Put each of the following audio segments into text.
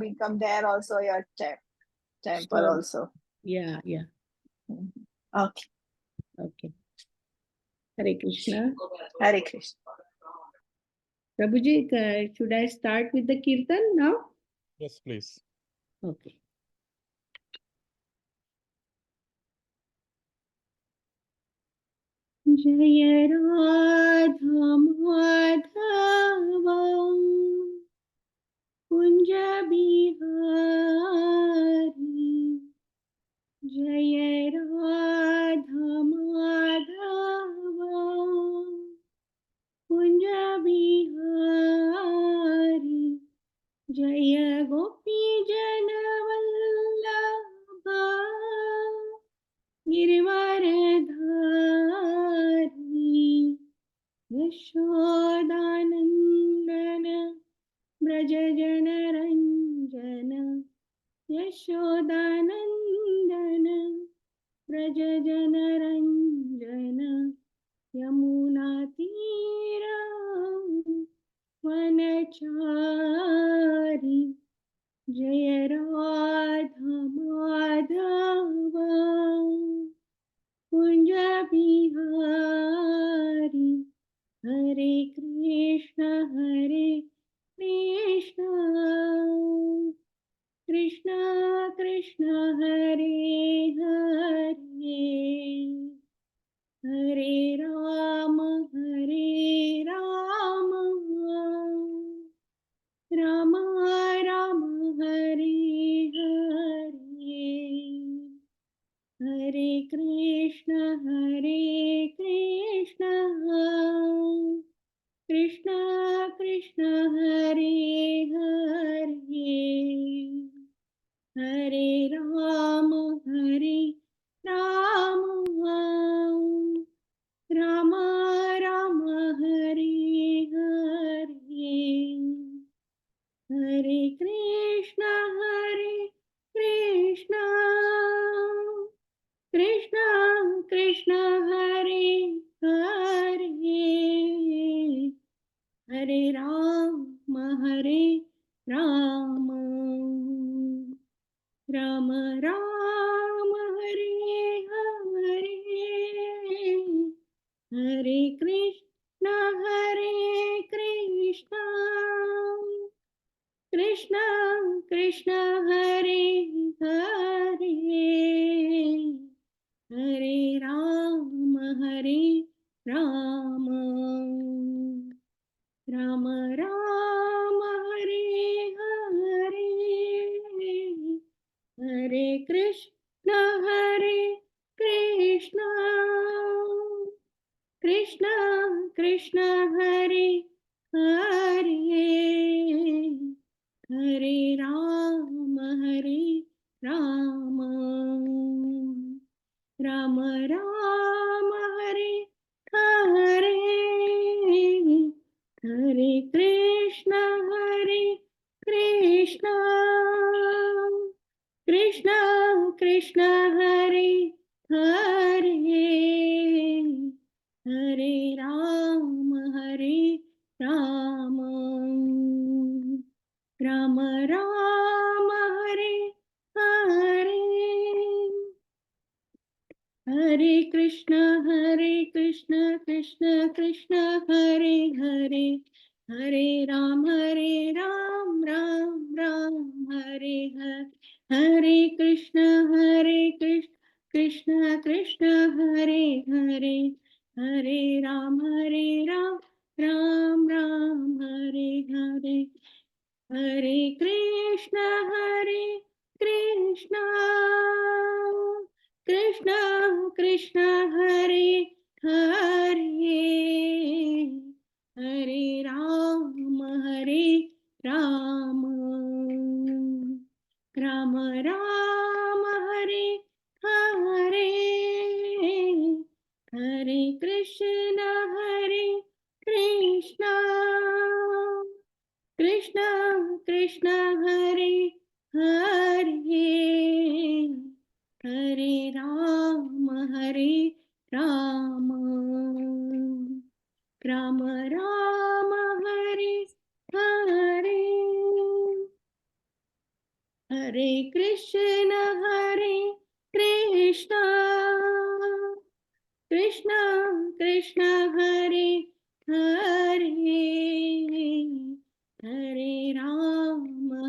become there also your temple Sure. also. Yeah. Okay. Okay. Hare Krishna. Hare Krishna. Prabhuji, should I start with the Kirtan now? Yes, please. Okay. Jaya Radha Madhava Kunja Bihari Jaya Radha Madhava Kunja Bihari Jaya Gopi Janavallabha Girivardhari Yashodanandana Brajajanaranja Yashodanandana Brajajanaranja Yamunatira Vanachari Jaya Radha Madhava Kunja Bihari Hare Krishna Krishna Krishna Hare Hare Hare Rama Rama Rama Hare Hare Hare Krishna Krishna Krishna Hare Hare Hare Rama Rama Rama Hare Hare Hare Krishna Krishna Krishna Hare Hare Hare Rama Rama Rama Hare Hare Hare Krishna Krishna Krishna Hare Hare Hare Rama Rama Rama Hare Hare Hare Krishna Krishna Krishna Hare Hare Hare Rama Rama Rama Hare Hare Hare Krishna Krishna Krishna Hare Hare Hare Rama Rama Rama Hare Hare Hare Krishna Krishna Krishna Hare Hare Hare Ram Ram Hare Hare Hare Krishna Krishna Krishna Hare Hare Hare Ram Ram Hare Hare Hare Krishna Krishna Krishna Hare Hare Hare Rama Rama Rama Hare Hare Hare Krishna Krishna Krishna Hare Hare Hare Rama Rama Rama Hare Hare Hare Krishna Krishna Krishna Hare Hare Hare Rama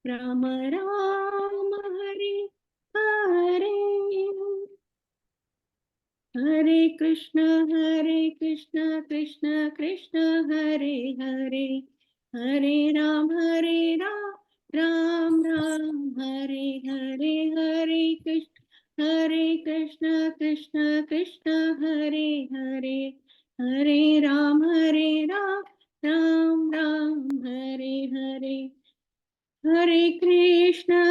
Rama Rama Hare Hare Hare Krishna Krishna Krishna Hare Hare Hare Ram Ram Hare Hare Hare Krishna Krishna Hare Hare Hare Ram Ram Hare Hare Hare Krishna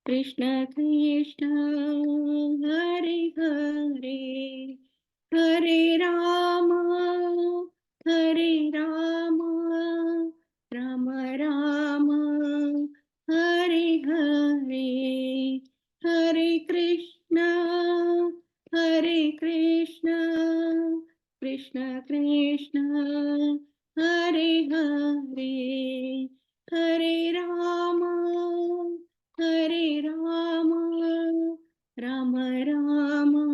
Krishna Krishna Hare Hare Hare Rama Rama Rama Hare Hare Hare Krishna Krishna Krishna Hare Hare Hare Rama Rama Rama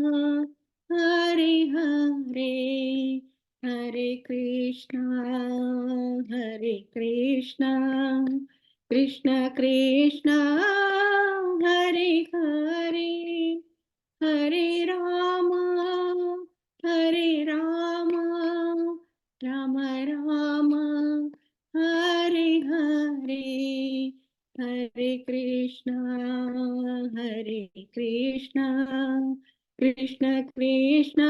Hare Hare Hare Krishna Krishna Krishna Hare Hare Hare Rama Rama Rama Hare Hare Hare Krishna Krishna Krishna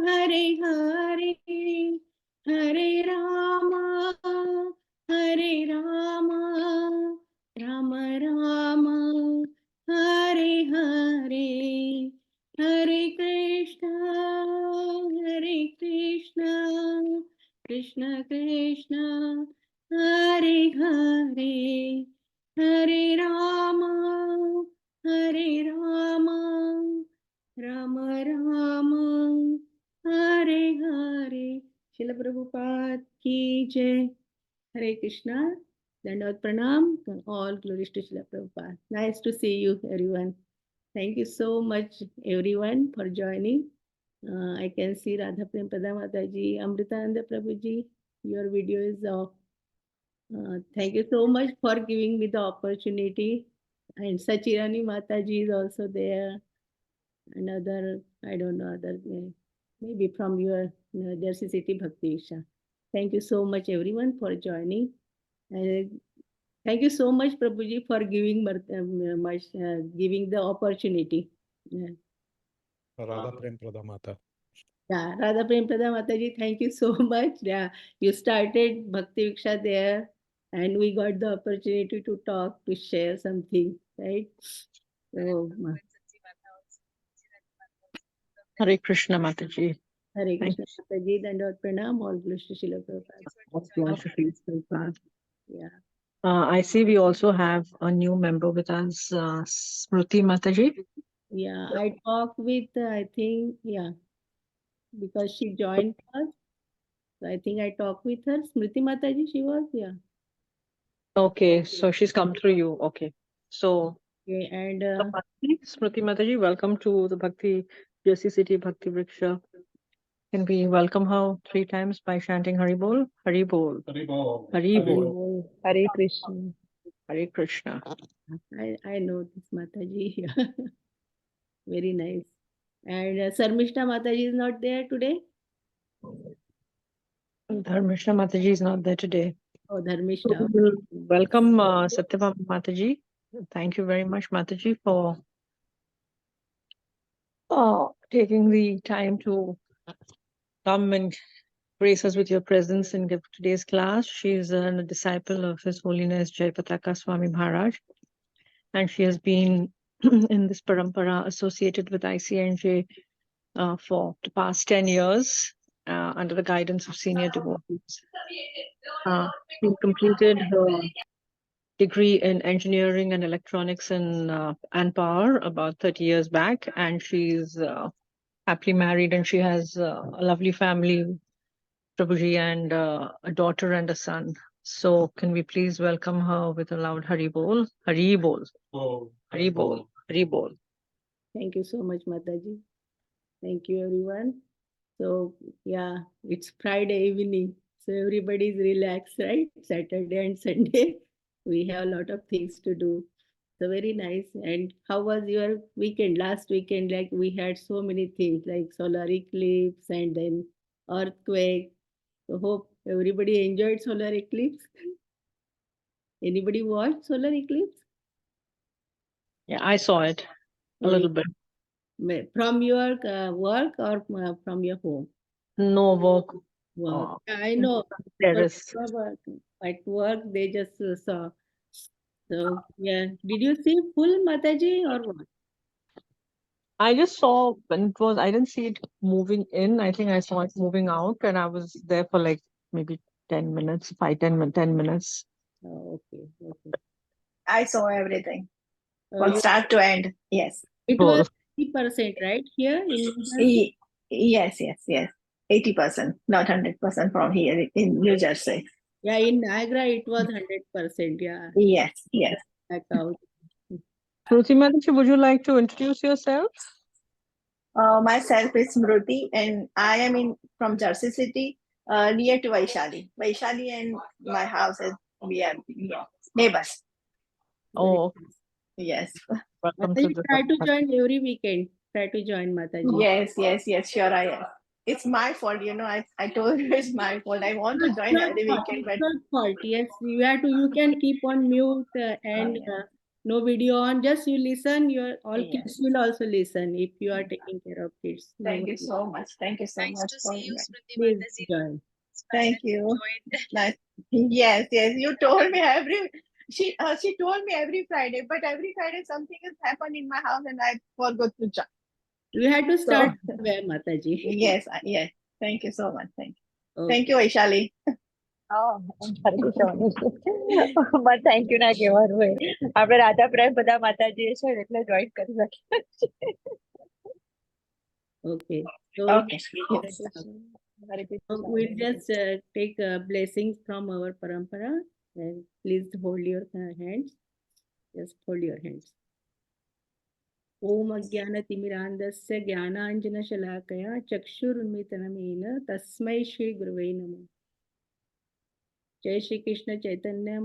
Hare Hare Hare Rama Rama Rama Hare Hare Hare Krishna Krishna Krishna Hare Hare Hare Rama Rama Rama Hare Hare Srila Prabhupada ki jai. Hare Krishna. Dandavad Pranam. All glories to Srila Prabhupada. Nice to see you, everyone. Thank you so much, everyone, for joining. I can see Radha Prem Pada Mataji, Amritananda Prabhuji. Your video is off. Thank you so much for giving me the opportunity. And Sachirani Mataji is also there. Another, I don't know, other maybe from your Jersey City Bhakti Vriksha. Thank you so much, everyone, for joining. Thank you so much, Prabhuji, for giving giving the opportunity. Yeah. Radha Prem Pradha Mata. Yeah, Radha Prem Pradha Mataji, thank you so much. Yeah, you started Bhakti Vriksha there, and we got the opportunity to talk, to share something, right? So, Hare Krishna Mataji. Hare Krishna Mataji, Dandavad Pranam, all glories to Srila Prabhupada. Yeah. I see we also have a new member with us, Smriti Mataji. Yeah, I talked with, I think, yeah, because she joined us. So I think I talked with her. Smriti Mataji, she was, yeah. Okay, so she's come through you. Okay. So, Okay, and Smriti Mataji, welcome to the Bhakti Jersey City Bhakti Vriksha. Can we welcome her 3 times by chanting Hari Bol? Hari Bol. Hari Bol. Hari Bol. Hare Krishna. Hare Krishna. I know this Mataji. Very nice. And Sarmishta Mataji is not there today. Dharmishna Mataji is not there today. Oh, Dharmishta. Welcome, Satyabhama Mataji. Thank you very much, Mataji, for taking the time to come and grace us with your presence and give today's class. She is a disciple of His Holiness Jayapataka Swami Maharaj, and she has been in this parampara associated with ICNJ for the past 10 years under the guidance of senior devotees. She completed her degree in engineering and electronics in Anpar about 30 years back, and she's happily married, and she has a lovely family Prabhuji and a daughter and a son. So can we please welcome her with a loud Hari Bol? Hari Bol. Hari Bol. Hari Bol. Thank you so much, Mataji. Thank you, everyone. So, yeah, it's Friday evening. So, everybody's relaxed, right? Saturday and Sunday. We have a lot of things to do. So, very nice. And how was your weekend? Last weekend, like we had so many things like solar eclipse and then earthquake. So, hope everybody enjoyed solar eclipse. Anybody watched solar eclipse? Yeah, I saw it a little bit. From your work or from your home? No work. Work. I know. Terrace. At work, they just saw. So, yeah. Did you see full Mataji or what? I just saw when it was, I didn't see it moving in. I think I saw it moving out, and I was there for like maybe 10 minutes, 10 minutes. Oh, okay. Okay. I saw everything Oh, from start to end. Yes. it Cool. was 50%, right? Here in New Jersey? Yes, yes, yes. 80%, not 100% from here in New Jersey. Yeah, in Niagara, it was 100%. Yeah. Yes, yes. Back out. Shruti Mataji, would you like to introduce yourself? Myself is Smruti, and I am in from Jersey City, near to Vaishali. Vaishali and my house is we are neighbors. Oh, Yes, welcome to Mataji, the try to join every weekend. Try to join Mataji. yes, yes, yes. Sure, I am. It's my fault, I told you it's my fault. I want to join Your every fault, weekend, but your fault. Yes, you have to. You can keep on mute and yeah. no video on. Just you listen. Your all Yes. kids will also listen if you are taking care of kids. No Thank you worries. so much. Thank you so Nice much to for see you, inviting. Smriti Please Mataji. join. Thank you. Enjoyed. Nice. Yes, yes. You told me she told me every Friday, but every Friday something has happened in my house and I forgot to join. You had to So start somewhere, Mataji. yes, yes. Thank you so much. Okay. Thank you, Vaishali. Oh, but thank you ના કહેવાનું હોય આપણે રાધા પ્રેમ બધા માતાજી છે એટલે join કરી શકીએ Okay. So, Okay. Yes. so we'll just take blessings from our parampara and please hold your hands. Just hold your hands. Om Ajnanatimirandasya Jnananjanashalakaya Chakshurunmitanamena Tasmai Shri Gurave Namo. Jai Shri Krishna Chaitanya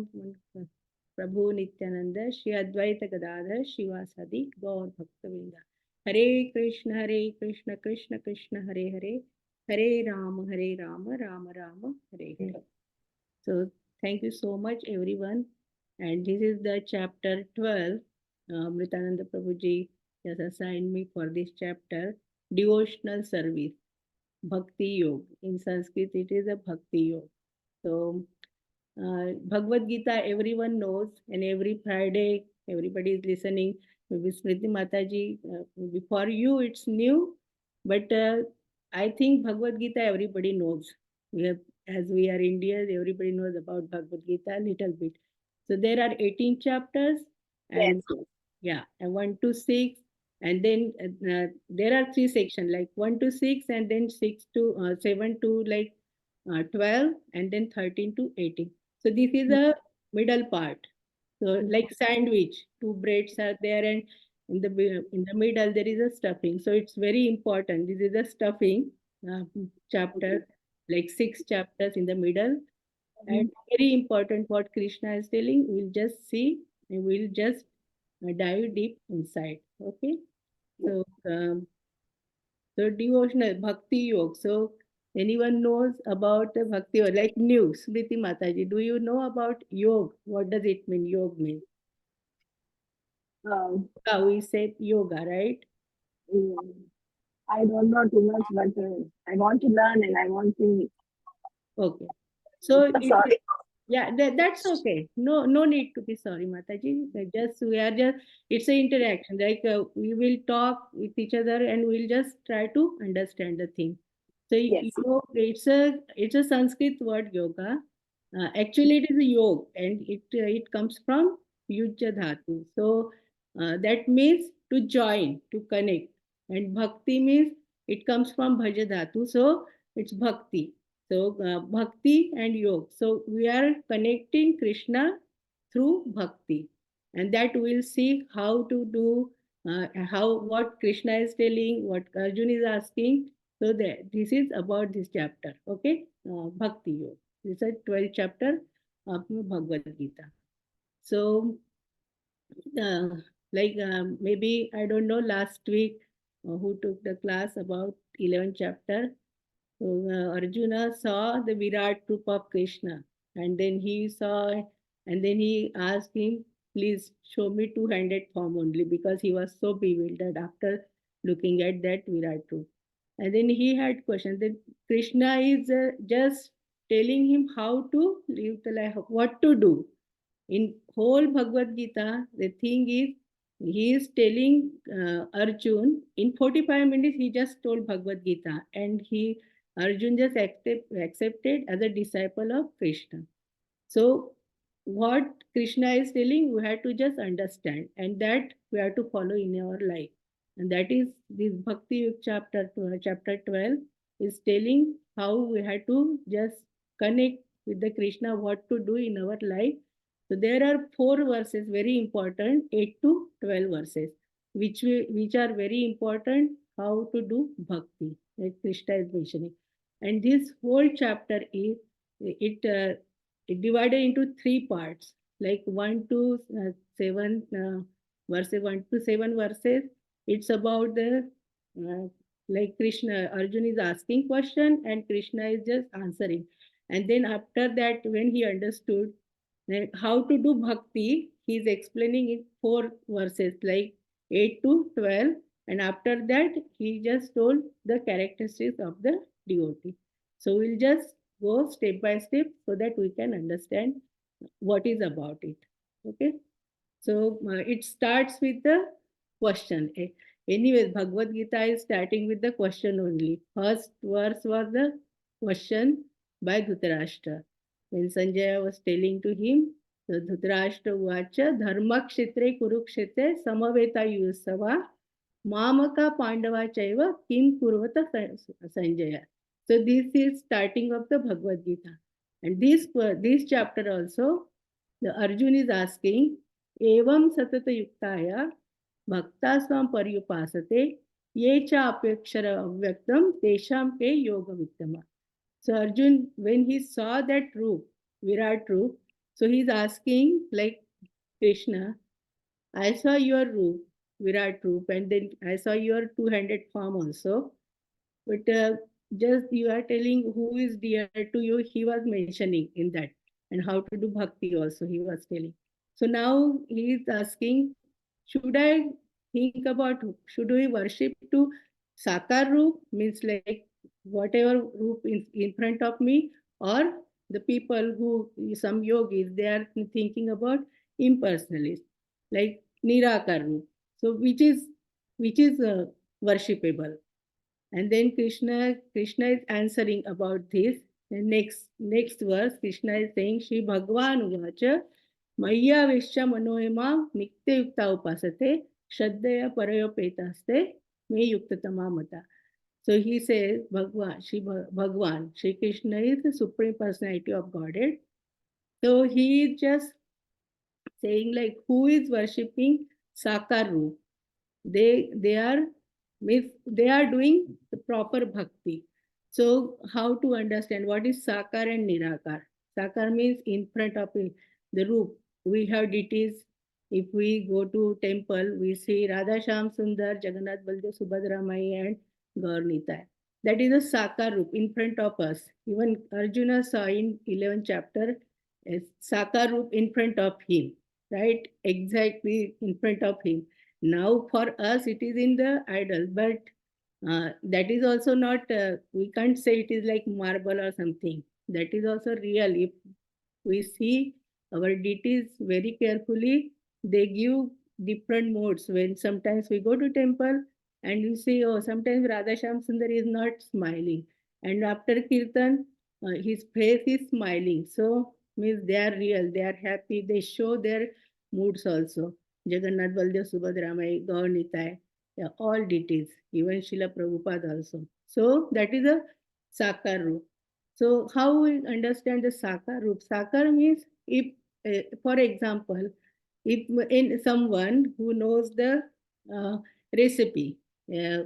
Prabhu Nityananda Shri Advaita Gadadhar Shivasadi Gaur Bhaktavinda. Hare Krishna Krishna Krishna Hare Hare Hare Rama Rama Rama Hare Hare. So thank you so much everyone. And this is the chapter 12. Amritananda Prabhuji has assigned me for this chapter, devotional service, Bhakti Yoga. In Sanskrit, it is a Bhakti Yoga. So, Bhagavad Gita, everyone knows, and every Friday, everybody is listening. Maybe Smriti Mataji, before you, it's new, but I think Bhagavad Gita, everybody knows. We have, as we are Indians, everybody knows about Bhagavad Gita a little bit. So, there are 18 chapters, and Yes. yeah, and 1 to 6, and then there are 3 sections like 1 to 6, and then 7 to like 12, and then 13 to 18. So this is a middle part. So like sandwich, 2 breads are there, and in the middle there is a stuffing. So it's very important. This is a stuffing chapter, like 6 chapters in the middle, and very important what Krishna is telling. We'll just see and we'll just dive deep inside. Okay. So so devotional bhakti yoga. So anyone knows about the bhakti yoga, like new Smriti Mataji? Do you know about yoga? What does it mean? Yoga means? We say yoga, right? I don't know too much, but I want to learn and I want to. Okay. So Sorry. yeah, that's okay. No need to be sorry, Mataji. We are just, it's an interaction. Like we will talk with each other and we'll just try to understand the thing. So Yes. you know, it's a Sanskrit word yoga. Actually, it is a yoga, and it comes from yuja dhatu. So that means to join, to connect, and bhakti means it comes from bhaja dhatu. So it's bhakti. So bhakti and yoga. So we are connecting Krishna through bhakti, and that we'll see how to do, how what Krishna is telling, what Arjun is asking. So that this is about this chapter. Okay, bhakti yoga. This is 12th chapter of Bhagavad Gita. So uh, maybe I don't know last week who took the class about 11th chapter. So Arjuna saw the Virat Rup of Krishna, and then he asked him, please show me two-handed form only, because he was so bewildered after looking at that Virat Rup. And then he had questions. Then Krishna is just telling him how to live the life, what to do. In whole Bhagavad Gita, the thing is, he is telling Arjun, in 45 minutes, he just told Bhagavad Gita, and Arjun just accepted as a disciple of Krishna. So, what Krishna is telling, we have to just understand, and that we have to follow in our life. And that is this Bhakti Yuga chapter 12 is telling how we have to just connect with the Krishna, what to do in our life. So there are 4 verses, very important, 8 to 12 verses, which are very important how to do bhakti, like Krishna is mentioning. And this whole chapter is it divided into 3 parts, like 1 to 7 verses, 1 to 7 verses. It's about the like Krishna, Arjun is asking question and Krishna is just answering. And then after that, when he understood how to do bhakti, he is explaining in 4 verses, like 8 to 12. And after that, he just told the characteristics of the devotee. So we'll just go step by step so that we can understand what is about it. Okay. So it starts with the question. Anyways, Bhagavad Gita is starting with the question only. First verse was the question by Dhritarashtra. When Sanjaya was telling to him, the Dhritarashtra Vacha Dharma Kshetre Kurukshetre Samaveta Yusava Mamaka Pandava Chaiva Kim Kurvata Sanjaya. So this is starting of the Bhagavad Gita. And this chapter also, the Arjun is asking, Evam Satata Yuktaya Bhakta Swam Paryupasate Ye cha apekshara avyaktam tesham ke yoga vittama. So Arjun, when he saw that Roop, Virat Roop, so he's asking like Krishna, I saw your Roop, Virat Roop, and then I saw your two-handed form also. But just you are telling who is dear to you, he was mentioning in that, and how to do bhakti also, he was telling. So now he is asking, should I think about, should we worship to Sakar Roop, means like whatever Roop in front of me, or the people who, some yogis, they are thinking about impersonalist, like Nirakar Roop. So which is worshipable? And then Krishna is answering about this. The next verse, Krishna is saying, Shri Bhagwan Uvacha, Maya Vishya Manoema Nikte Yukta Upasate, Shraddhaya Parayopetaste, Me Yuktatama Mata. So he says, Bhagwan, Shri Krishna is the Supreme Personality of Godhead. So he is just saying like, who is worshipping Sakar Roop? They are doing the proper bhakti. So how to understand what is Sakar and Nirakar? Sakar means in front of the Roop. We have deities. If we go to temple, we see Radha Sham Sundar, Jagannath Baldev Subhadra Mai and Gaur Nitai. That is a Sakar Roop in front of us. Even Arjuna saw in 11th chapter a Sakar Roop in front of him, right? Exactly in front of him. Now for us it is in the idol, but that is also not, we can't say it is like marble or something. That is also real. If we see our deities very carefully, they give different modes. When sometimes we go to temple and you see, oh, sometimes Radha Sham Sundar is not smiling, and after Kirtan, his face is smiling. So means they are real, they are happy, they show their moods also. Jagannath Baldev Subhadramai, Gaur Nitai, yeah, all deities, even Srila Prabhupada also. So that is a Sakar Roop. So how we understand the Sakar Roop? Sakar means if, for example, if in someone who knows the uh, recipe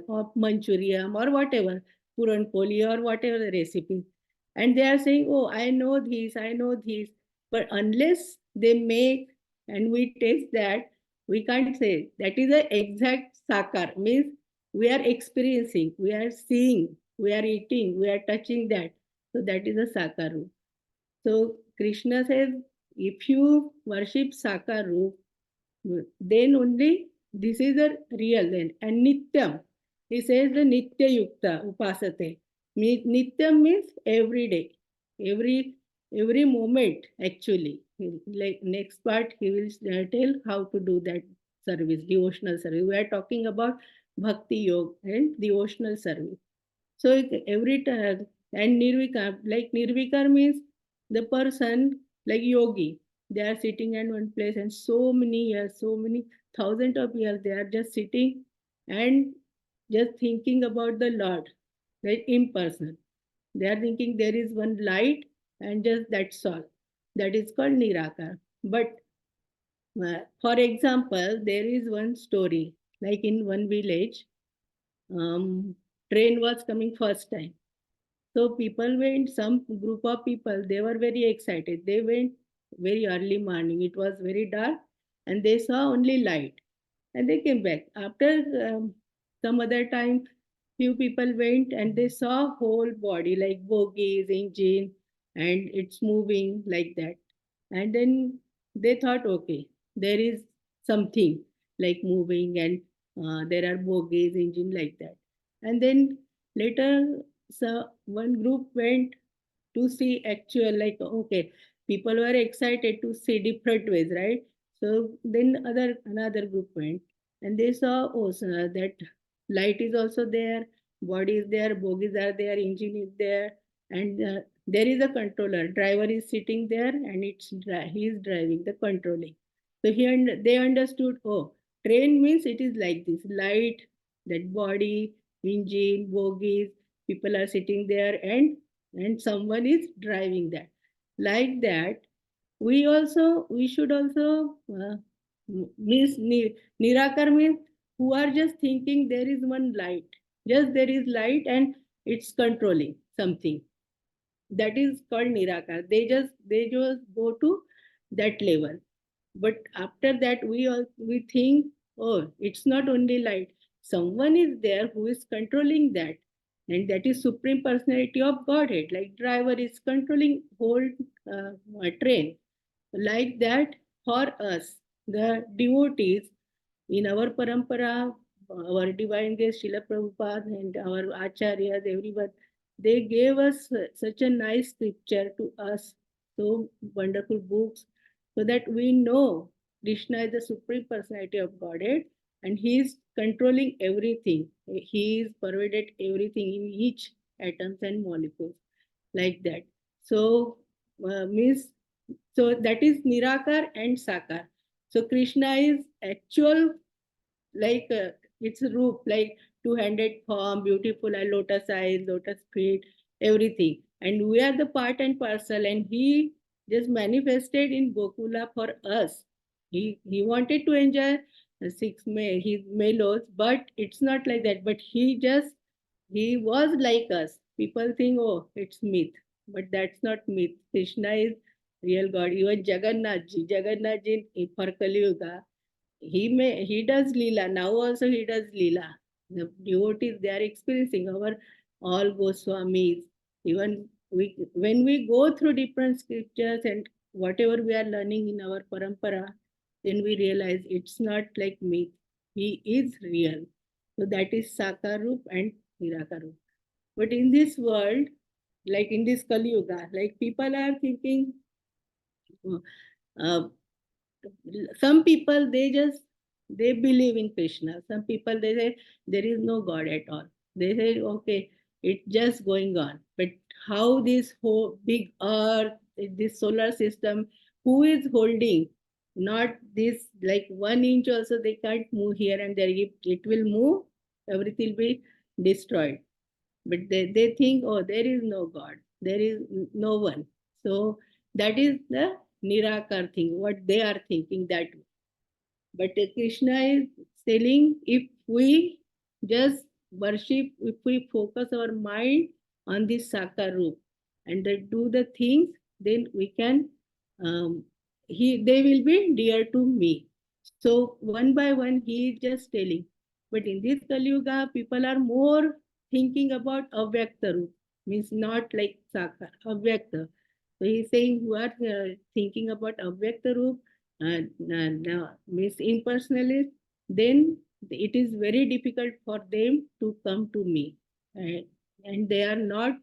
of Manchurian or whatever, Puran Poli or whatever the recipe, and they are saying, oh, I know this, but unless they make and we taste that, we can't say that is the exact Sakar, means we are experiencing, we are seeing, we are eating, we are touching that. So that is a Sakar. So Krishna says, if you worship Sakar Roop, then only this is the real then. And Nityam, he says the Nitya Yukta Upasate. Nityam means every day, every moment actually. Like next part, he will tell how to do that service, devotional service. We are talking about Bhakti Yoga and devotional service. So every time, and Nirvikar, like Nirvikar means the person like yogi. They are sitting in one place and so many years, so many thousands of years, they are just sitting and just thinking about the Lord, like impersonal. They are thinking there is one light and just that's all. That is called Nirakar. But for example, there is one story like in one village, um, train was coming first time. So people went, some group of people, they were very excited. They went very early morning. It was very dark and they saw only light and they came back. After some other time, few people went and they saw whole body like bogies, engine, and it's moving like that. And then they thought, okay, there is something like moving and there are bogies, engine like that. And then later, so one group went to see actual like okay, people were excited to see different ways, right? So then another group went and they saw oh so that light is also there, body is there, bogies are there, engine is there, and there is a controller, driver is sitting there and he is driving the controlling. So they understood, oh, train means it is like this, light, that body, engine, bogies, people are sitting there and someone is driving that. Like that, we should also means Nirakar means who are just thinking there is one light, just there is light and it's controlling something. That is called Nirakar. They just go to that level. But after that, we think, oh, it's not only light. Someone is there who is controlling that, and that is Supreme Personality of Godhead. Like driver is controlling whole train. Like that, for us, the devotees in our parampara, our divine guest, Srila Prabhupada, and our acharyas, everyone, they gave us such a nice scripture to us, so wonderful books, so that we know Krishna is the Supreme Personality of Godhead and He is controlling everything. He is pervaded everything in each atoms and molecules, like that. So, means so that is Nirakar and Sakar. So Krishna is actual like its roop, like two-handed form, beautiful and lotus eyes, lotus feet, everything. And we are the part and parcel, and he just manifested in Gokula for us. He wanted to enjoy his melos, but it's not like that. But he was like us. People think, oh, it's myth, but that's not myth. Krishna is real God. Even Jagannath Ji for Kali Yuga, he does Leela. Now also he does Leela. The devotees they are experiencing our all Goswamis. Even when we go through different scriptures and whatever we are learning in our parampara, then we realize it's not like myth. He is real. So that is Sakarup and Nirakarup. But in this world, like in this Kali Yuga, like people are thinking, uh, some people they believe in Krishna. Some people they say there is no God at all. They say okay, it's just going on. But how this whole big earth, this solar system, who is holding? Not this like 1 inch also they can't move here and there. If it will move, everything will be destroyed. But they think, oh, there is no God. there is no one. So that is the Nirakar thing, what they are thinking that way. But Krishna is telling if we just worship, if we focus our mind on this Sakar Roop and then do the things, then we can, they will be dear to me. So one by one, he is just telling. But in this Kali Yuga, people are more thinking about Avyakta Roop, means not like Sakar, Avyakta. So he's saying who are thinking about Avyakta Roop, means impersonalist, then it is very difficult for them to come to me. And they are not,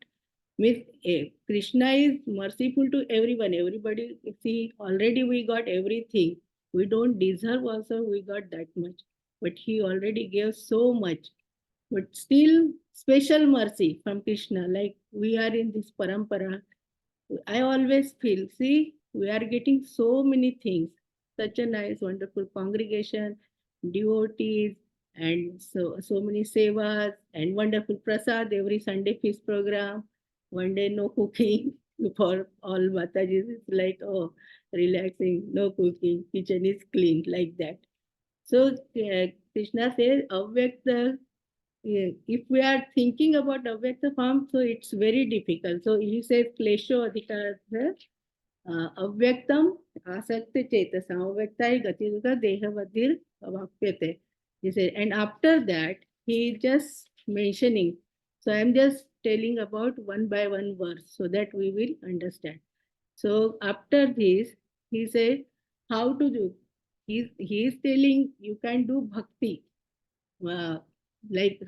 means Krishna is merciful to everyone. Everybody, see, already we got everything. We don't deserve also, we got that much. But he already gave so much. But still, special mercy from Krishna, like we are in this parampara. I always feel, see, we are getting so many things, such a nice, wonderful congregation, devotees, and so many sevas, and wonderful prasad every Sunday feast program. One day no cooking for all Matajis. It's like, oh, relaxing, no cooking, kitchen is clean, like that. So Krishna says, Avyakta, if we are thinking about Avyakta form, so it's very difficult. So he says, Klesho Adhikar Avyaktam Asakti Chetasam Avyaktai Gatiruka Dehavadhir Avapyate. He said, and after that, he is just mentioning. So I'm just telling about one by one verse so that we will understand. So after this, he said, how to do? He is telling you can do bhakti. Uh, like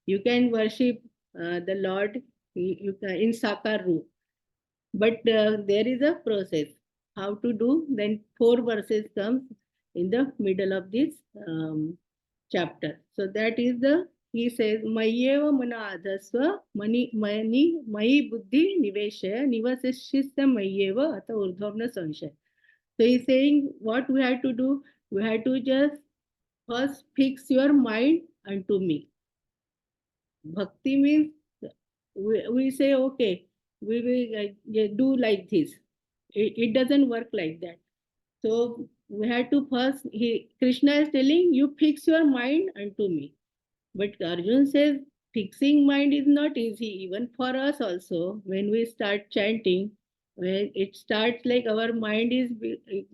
you can worship the Lord you can, in Sakar Roop. But there is a process how to do. Then 4 verses comes in the middle of this chapter. So that is the, he says, Mayeva mana adhasva mani mai buddhi niveshaya nivasishya mayeva ata urdhavna sanshaya. So he's saying what we have to do. We have to just first fix your mind unto me. Bhakti means we say, okay, we will do like this. It doesn't work like that. So we have to first, Krishna is telling you fix your mind unto me. But Arjun says fixing mind is not easy, even for us also. When we start chanting, when it starts like our mind is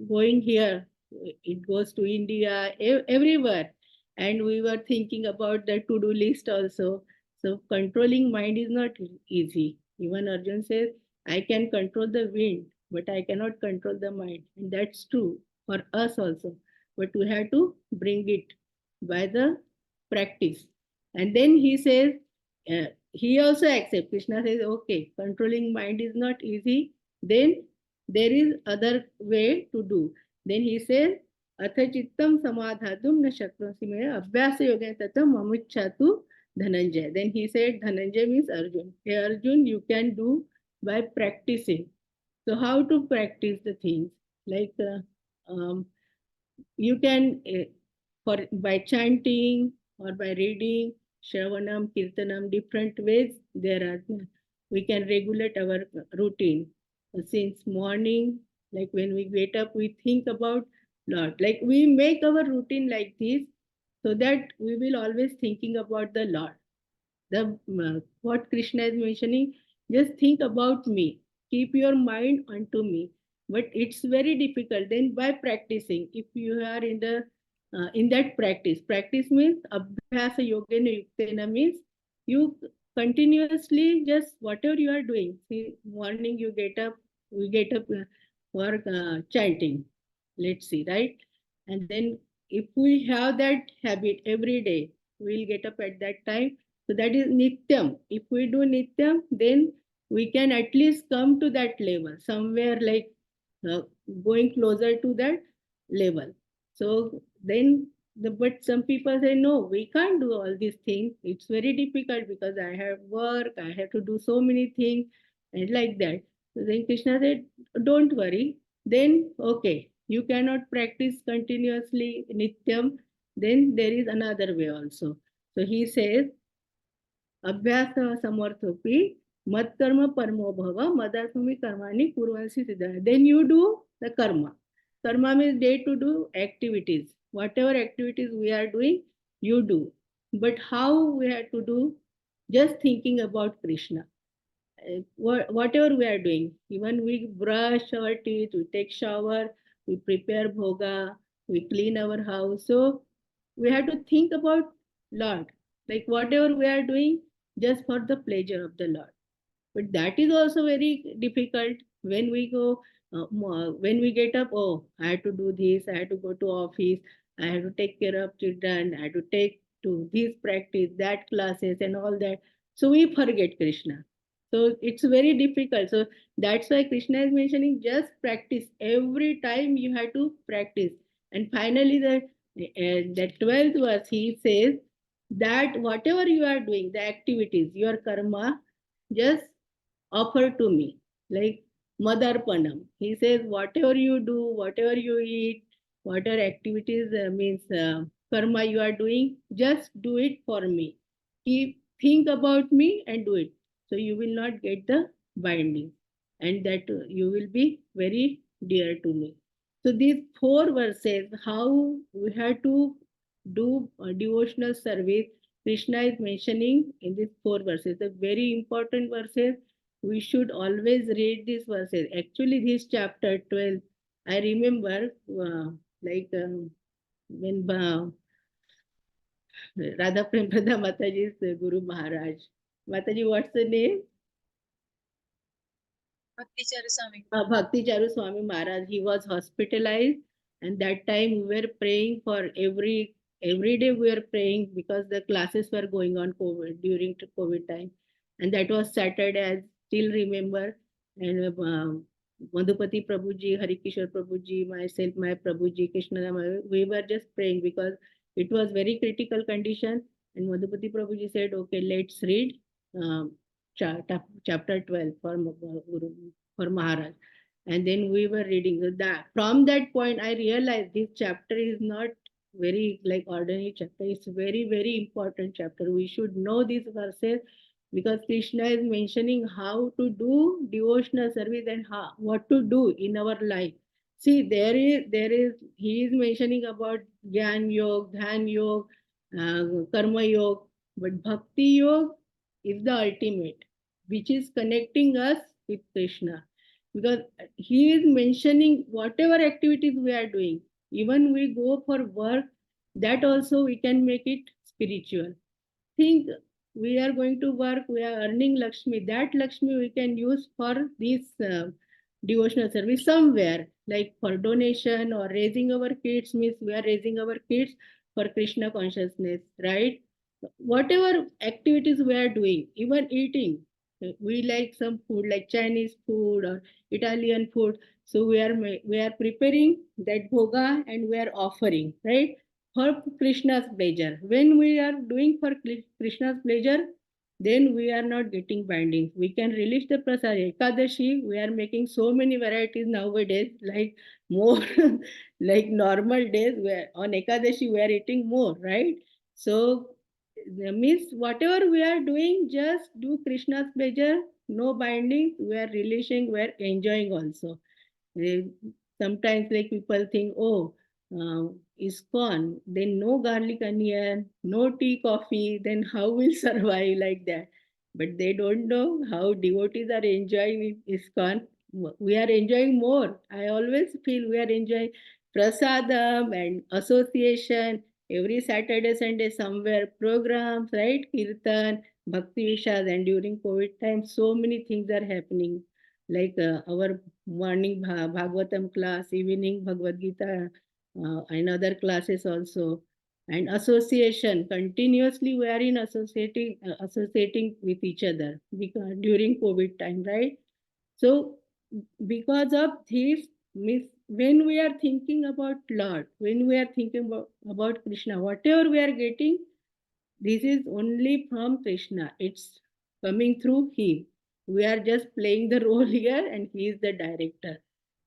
going here, it goes to India, everywhere. And we were thinking about the to-do list also. So controlling mind is not easy. Even Arjun says, I can control the wind, but I cannot control the mind. And that's true for us also. But we have to bring it by the practice. And then he says, he also accepts. Krishna says, okay, controlling mind is not easy. Then there is other way to do. Then he says, Atha chittam samadhatum na shakvasimaya abhyasa yoga tatam mamuchatu Dhananjay. Then he said, Dhananjay means Arjun. Hey Arjun, you can do by practicing. So how to practice the things? Like you can, for by chanting or by reading, Shravanam, Kirtanam, different ways there are. We can regulate our routine. Since morning, like when we get up, we think about Lord. Like we make our routine like this, so that we will always thinking about the Lord. The what Krishna is mentioning, just think about me, keep your mind onto me. But it's very difficult. Then by practicing, if you are in that practice means abhyasa yogena yuktena means you continuously just whatever you are doing. See, morning you get up, we get up for chanting. Let's see, right? And then if we have that habit every day, we'll get up at that time. So that is nityam. If we do nityam, then we can at least come to that level, somewhere like going closer to that level. So then, but some people say, no, we can't do all these things. It's very difficult because I have work, I have to do so many things, and like that. So then Krishna said, don't worry. Then, okay, you cannot practice continuously nityam. Then there is another way also. So he says, Abhyasa samarthopi Mad karma parmo bhava, madarthami karmani kurvansi siddha. Then you do the karma. Karma means day to do activities. Whatever activities we are doing, you do. But how we have to do? Just thinking about Krishna. Whatever we are doing, even we brush our teeth, we take shower, we prepare bhoga, we clean our house. So we have to think about Lord. Like whatever we are doing, just for the pleasure of the Lord. But that is also very difficult when we go, when we get up. Oh, I have to do this, I have to go to office, I have to take care of children, I have to take to this practice, that classes, and all that. So we forget Krishna. So it's very difficult. So that's why Krishna is mentioning just practice. Every time you have to practice. And finally, the 12th verse, he says that whatever you are doing, the activities, your karma, just offer to me, like Madarpanam. He says, whatever you do, whatever you eat, whatever activities means karma you are doing, just do it for me. Think about me and do it. So you will not get the binding, and that you will be very dear to me. So these four verses, how we have to do devotional service, Krishna is mentioning in these four verses. The very important verses, we should always read these verses. Actually, this chapter 12, I remember when Radha Prempada Mataji's Guru Maharaj. Mataji, what's the name? Bhakti Charu Swami Maharaj. He was hospitalized, and that time we were praying for every day we were praying because the classes were going on during the COVID time, and that was Saturday. I still remember, and Madhupati Prabhuji, Harikishore Prabhuji, myself, my Prabhuji, Krishna, we were just praying because it was very critical condition. And Madhupati Prabhuji said, "Okay, let's read chapter 12 for Guru, for Maharaj." And then we were reading that. From that point, I realized this chapter is not very like ordinary chapter. It's very, very important chapter. We should know these verses because Krishna is mentioning how to do devotional service and how, what to do in our life. See, he is mentioning about Gyan Yoga, Dhyan Yoga, Karma Yoga, but Bhakti Yoga is the ultimate, which is connecting us with Krishna. Because he is mentioning whatever activities we are doing, even we go for work, that also we can make it spiritual. Think we are going to work, we are earning Lakshmi, that Lakshmi we can use for this devotional service somewhere, like for donation or raising our kids, means we are raising our kids for Krishna consciousness, right? Whatever activities we are doing, even eating, we like some food like Chinese food or Italian food. So we are preparing that bhoga and we are offering, right? For Krishna's pleasure. When we are doing for Krishna's pleasure, then we are not getting bindings. We can release the prasad. Ekadashi, we are making so many varieties nowadays, like more like normal days where on Ekadashi we are eating more, right? So that means whatever we are doing, just do Krishna's pleasure, no binding, we are releasing, we are enjoying also. Eh, Sometimes like people think, oh, ISKCON, then no garlic onion, no tea, coffee, then how will survive like that? But they don't know how devotees are enjoying ISKCON. We are enjoying more. I always feel we are enjoying prasadam and association. Every Saturday, Sunday, somewhere programs, right? Kirtan, Bhakti Vishas, and during COVID time, so many things are happening. Like our morning Bhagavatam class, evening Bhagavad Gita, and other classes also. And association, continuously we are in associating with each other because during COVID time, right? So because of this, when we are thinking about Lord, when we are thinking about Krishna, whatever we are getting, this is only from Krishna. It's coming through Him. We are just playing the role here and He is the director.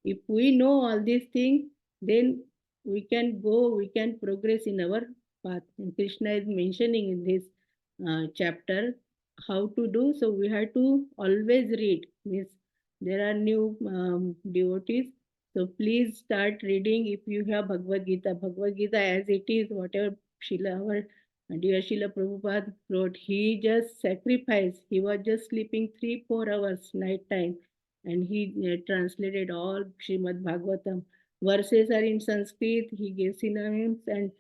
If we know all these things, then we can go, we can progress in our path. And Krishna is mentioning in this chapter how to do. So we have to always read. Means there are new devotees. So please start reading. If you have Bhagavad Gita as it is, whatever our dear Srila Prabhupada wrote, he just sacrificed. He was just sleeping 3-4 hours night time, and he translated all Srimad Bhagavatam. Verses are in Sanskrit. He gave synonyms and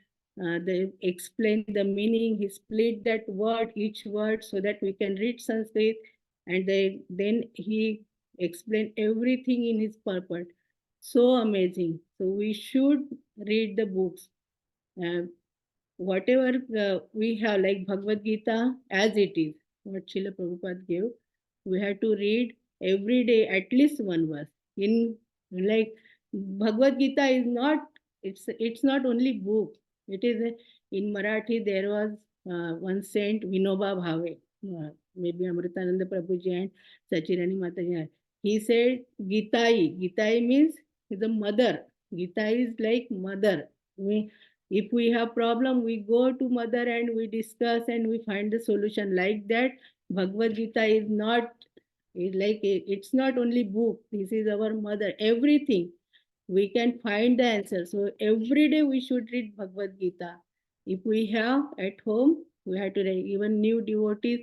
they explain the meaning. He split that word, each word, so that we can read Sanskrit, and then he explained everything in his purport. So amazing. So we should read the books. Uh, Whatever we have, like Bhagavad Gita as it is, what Srila Prabhupada gave, we have to read every day at least one verse. In like Bhagavad Gita is not, it's not only book. It is in Marathi there was one saint Vinoba Bhave, maybe Amritananda Prabhuji and Sachirani Mataji. He said Gitai. Gitai means the mother. Gita is like mother. If we have problem, we go to mother and we discuss and we find the solution. Like that, Bhagavad Gita is not, is like it's not only book. This is our mother. Everything we can find the answer. So every day we should read Bhagavad Gita. If we have at home, we have to read. Even new devotees,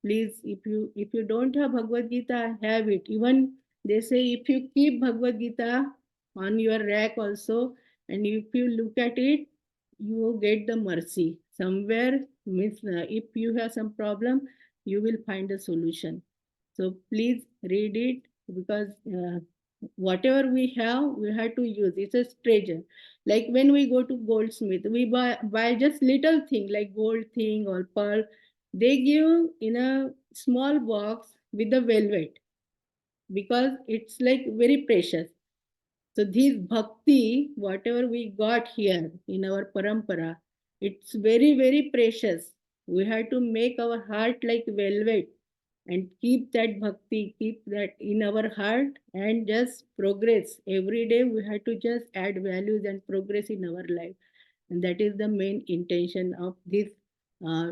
please, if you don't have Bhagavad Gita, have it. Even they say if you keep Bhagavad Gita on your rack also, and if you look at it, you get the mercy. Somewhere, means if you have some problem, you will find a solution. So please read it, because whatever we have to use. It's a treasure. Like when we go to goldsmith, we buy just little thing like gold thing or pearl. They give in a small box with the velvet, because it's like very precious. So this bhakti, whatever we got here in our parampara, it's very, very precious. We have to make our heart like velvet and keep that bhakti, keep that in our heart, and just progress. Every day we have to just add values and progress in our life. And that is the main intention of this uh,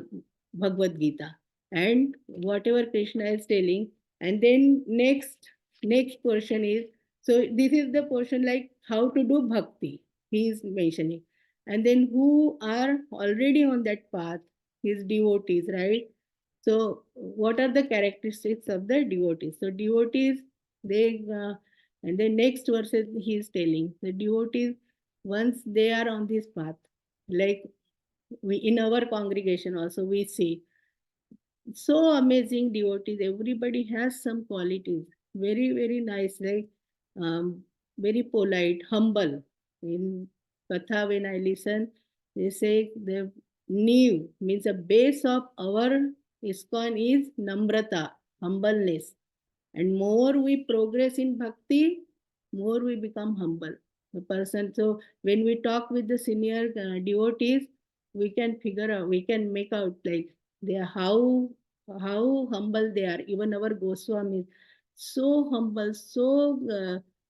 Bhagavad Gita. And whatever Krishna is telling, and then next portion is, so this is the portion like how to do bhakti. He is mentioning, and then who are already on that path, his devotees, right? So what are the characteristics of the devotees? So devotees, they and the next verses he is telling the devotees, once they are on this path, like we in our congregation also we see so amazing devotees. Everybody has some qualities. Very, very nice, like very polite, humble. In Katha, when I listen, they say the Neve means the base of our ISKCON is Namrata, humbleness. And more we progress in bhakti, more we become humble. The person. So when we talk with the senior devotees, we can figure out, we can make out like they are how humble they are. Even our Goswamis, so humble. So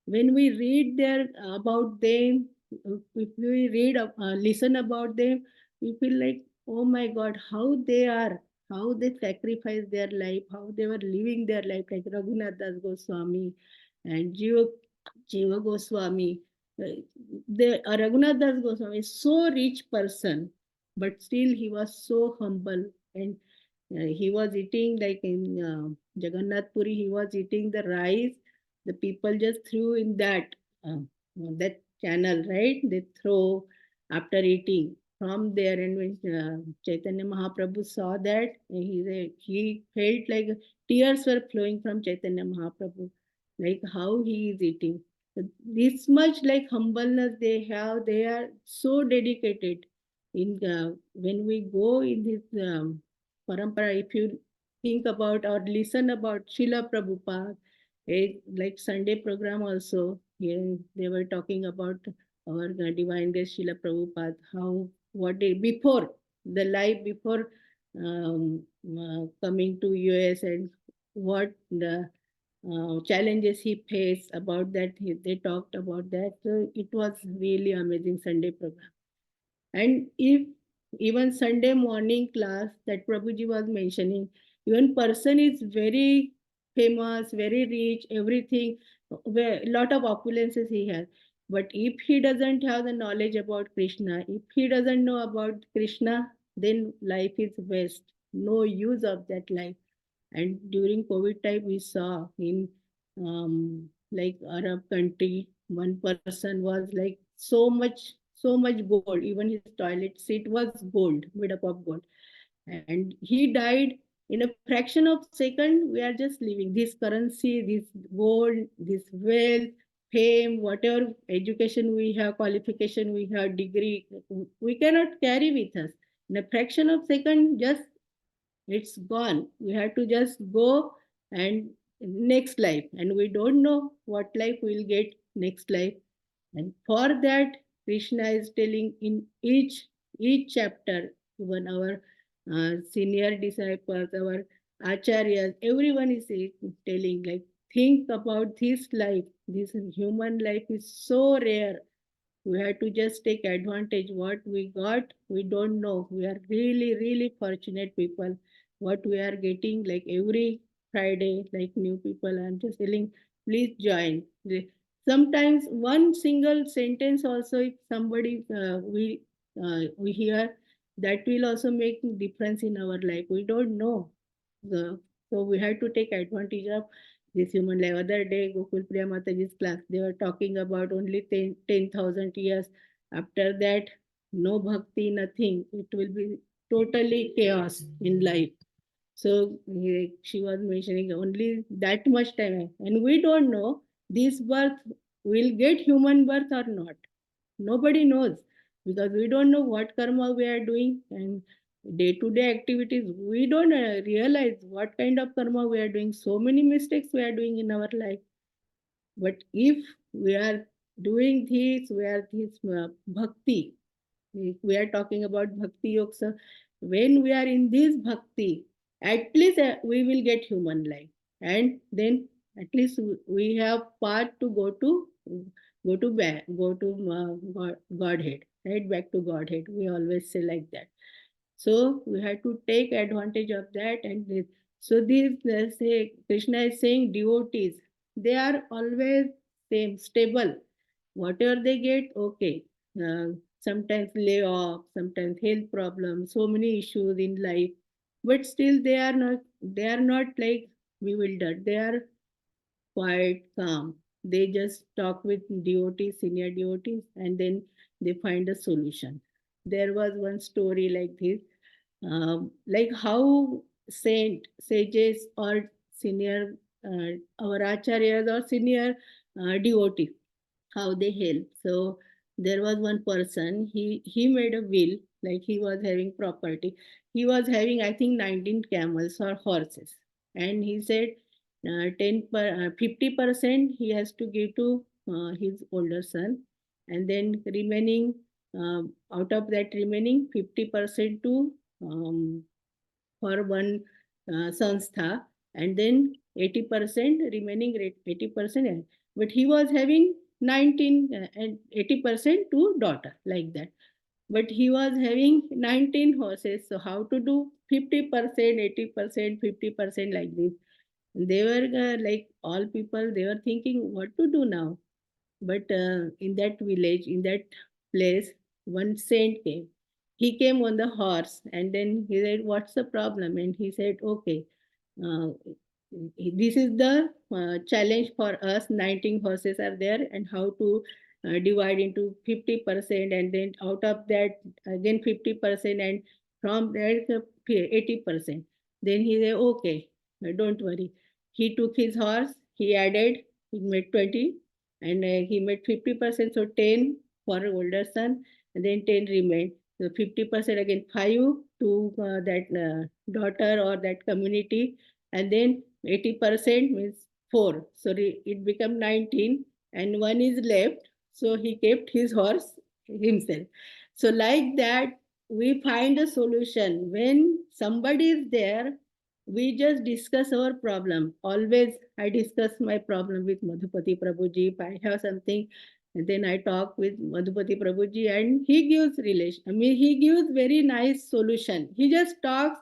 when we read their about them, if we read listen about them, we feel like, oh my God, how they are, how they sacrifice their life, how they were living their life, like Raghunath Das Goswami and Jiva Goswami. Raghunath Das Goswami is so rich person, but still he was so humble, and he was eating like in Jagannath Puri, he was eating the rice. The people just threw in that channel, right? They throw after eating from there. And when Chaitanya Mahaprabhu saw that, he felt like tears were flowing from Chaitanya Mahaprabhu, like how he is eating. So this much like humbleness they have, they are so dedicated. In when we go in this parampara, if you think about or listen about Srila Prabhupada, like Sunday program also, yeah, they were talking about our divine guest Srila Prabhupada, how what day before the life before coming to US, and what the challenges he faced. About that they talked about that. So it was really amazing Sunday program. And if even Sunday morning class that Prabhuji was mentioning, Even person is very famous, very rich, everything, where lot of opulences he has. But if he doesn't have the knowledge about Krishna, if he doesn't know about Krishna, then life is waste. No use of that life. And during COVID time, we saw in like Arab country, one person was like so much gold. Even his toilet seat was gold, made up of gold, and he died in a fraction of second. We are just living this currency, this gold, this wealth, fame, whatever education we have, qualification we have, degree, we cannot carry with us. In a fraction of second, just it's gone. We have to just go and next life, and we don't know what life we'll get next life. And for that, Krishna is telling in each chapter, even our senior disciples, our acharyas, everyone is telling, like, think about this life. This human life is so rare. We have to just take advantage what we got. We don't know. We are really fortunate people. What we are getting, like every Friday, like new people, I'm just telling, please join. Sometimes one single sentence also, if somebody we hear, that will also make difference in our life. We don't know. So we have to take advantage of this human life. Other day, Gokul Priya Mataji's class, they were talking about only 10,000 years. After that, no bhakti, nothing. It will be totally chaos in life. So she was mentioning only that much time. And we don't know this birth will get human birth or not. Nobody knows, because we don't know what karma we are doing, and day-to-day activities. We don't realize what kind of karma we are doing. So many mistakes we are doing in our life. But if we are doing this, we are this bhakti. We are talking about bhakti yoga. When we are in this bhakti, at least we will get human life, and then at least we have path to go to Godhead, right, back to Godhead. We always say like that. So we have to take advantage of that. And so these say Krishna is saying devotees, they are always same, stable. Whatever they get, okay. Sometimes layoff, sometimes health problems, so many issues in life, but still they are not like bewildered. They are quite calm. They just talk with devotees, senior devotees, and then they find a solution. There was one story like this, like how sages or senior, our acharyas or senior devotees, how they help. So there was one person, he made a will, like he was having property. He was having, I think, 19 camels or horses. And he said 50% he has to give to his older son, and then remaining, out of that remaining 50% to for one sanstha, and then 80% remaining 80%. But he was having 19 and 80% to daughter, like that. But he was having 19 horses, so how to do 50%, 80%, 50%, like this. They were like all people, they were thinking what to do now. But in that village, in that place, one saint came. He came on the horse, and then he said, "What's the problem?" And he said, "Okay, uh, this is the challenge for us. 19 horses are there, and how to divide into 50%, and then out of that again 50%, and from there 80%." Then he said, "Okay, don't worry." He took his horse, he added, he made 20, and he made 50%, so 10 for older son, and then 10 remained. So 50% again 5 to that daughter or that community, and then 80% means 4. So it became 19, and one is left. So he kept his horse himself. So like that, we find a solution. When somebody is there, we just discuss our problem. Always I discuss my problem with Madhupati Prabhuji. If I have something, and then I talk with Madhupati Prabhuji, and he gives relation. I mean, he gives very nice solution. He just talks,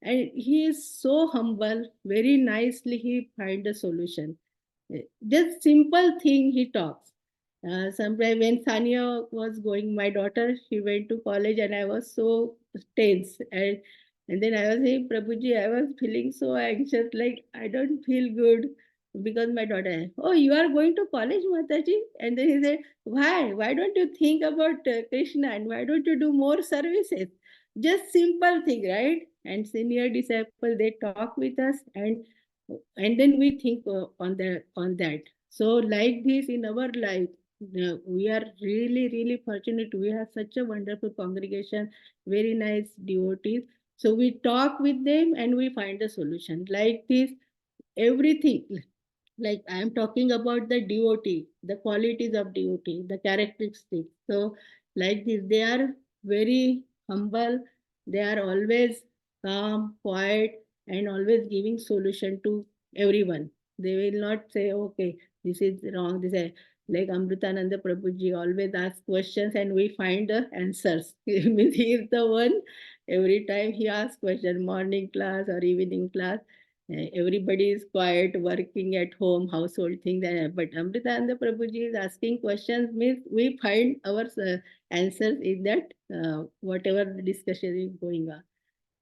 and he is so humble. Very nicely he find a solution. Just simple thing he talks. Sometime when Sania was going, my daughter, she went to college and I was so tense. And then I was saying, Prabhuji, I was feeling so anxious, like I don't feel good because my daughter, oh, you are going to college, Mataji? And then he said, why? Why don't you think about Krishna and why don't you do more services? Just simple thing, right? And senior disciple, they talk with us and then we think on that. So like this in our life, we are really fortunate. We have such a wonderful congregation, very nice devotees. So we talk with them and we find a solution like this. Everything, like I am talking about the devotee, the qualities of devotee, the characteristics. So like this, they are very humble, they are always calm, quiet, and always giving solution to everyone. They will not say, okay, this is wrong, this is like Amritananda Prabhuji always asks questions and we find the answers. Means he is the one every time he asks question, morning class or evening class. Everybody is quiet, working at home, household things. But Amritananda Prabhuji is asking questions, means we find our answers in that, whatever the discussion is going on.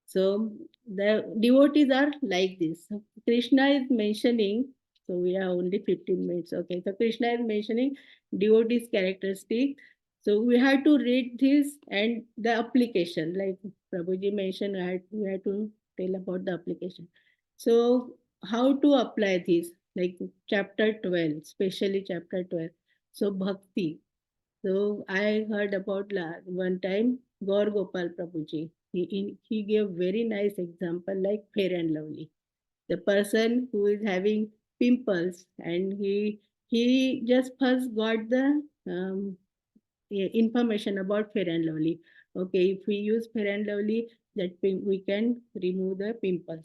So the devotees are like this. So Krishna is mentioning, so we have only 15 minutes. Okay, so Krishna is mentioning devotees' characteristics. So we have to read this and the application, like Prabhuji mentioned, we had to tell about the application. So how to apply this? Like chapter 12, especially chapter 12. So bhakti. So I heard about one time Gaur Gopal Prabhuji. He gave very nice example like Fair and Lovely. The person who is having pimples and he just first got the information about Fair and Lovely. Okay, if we use Fair and Lovely, we can remove the pimples.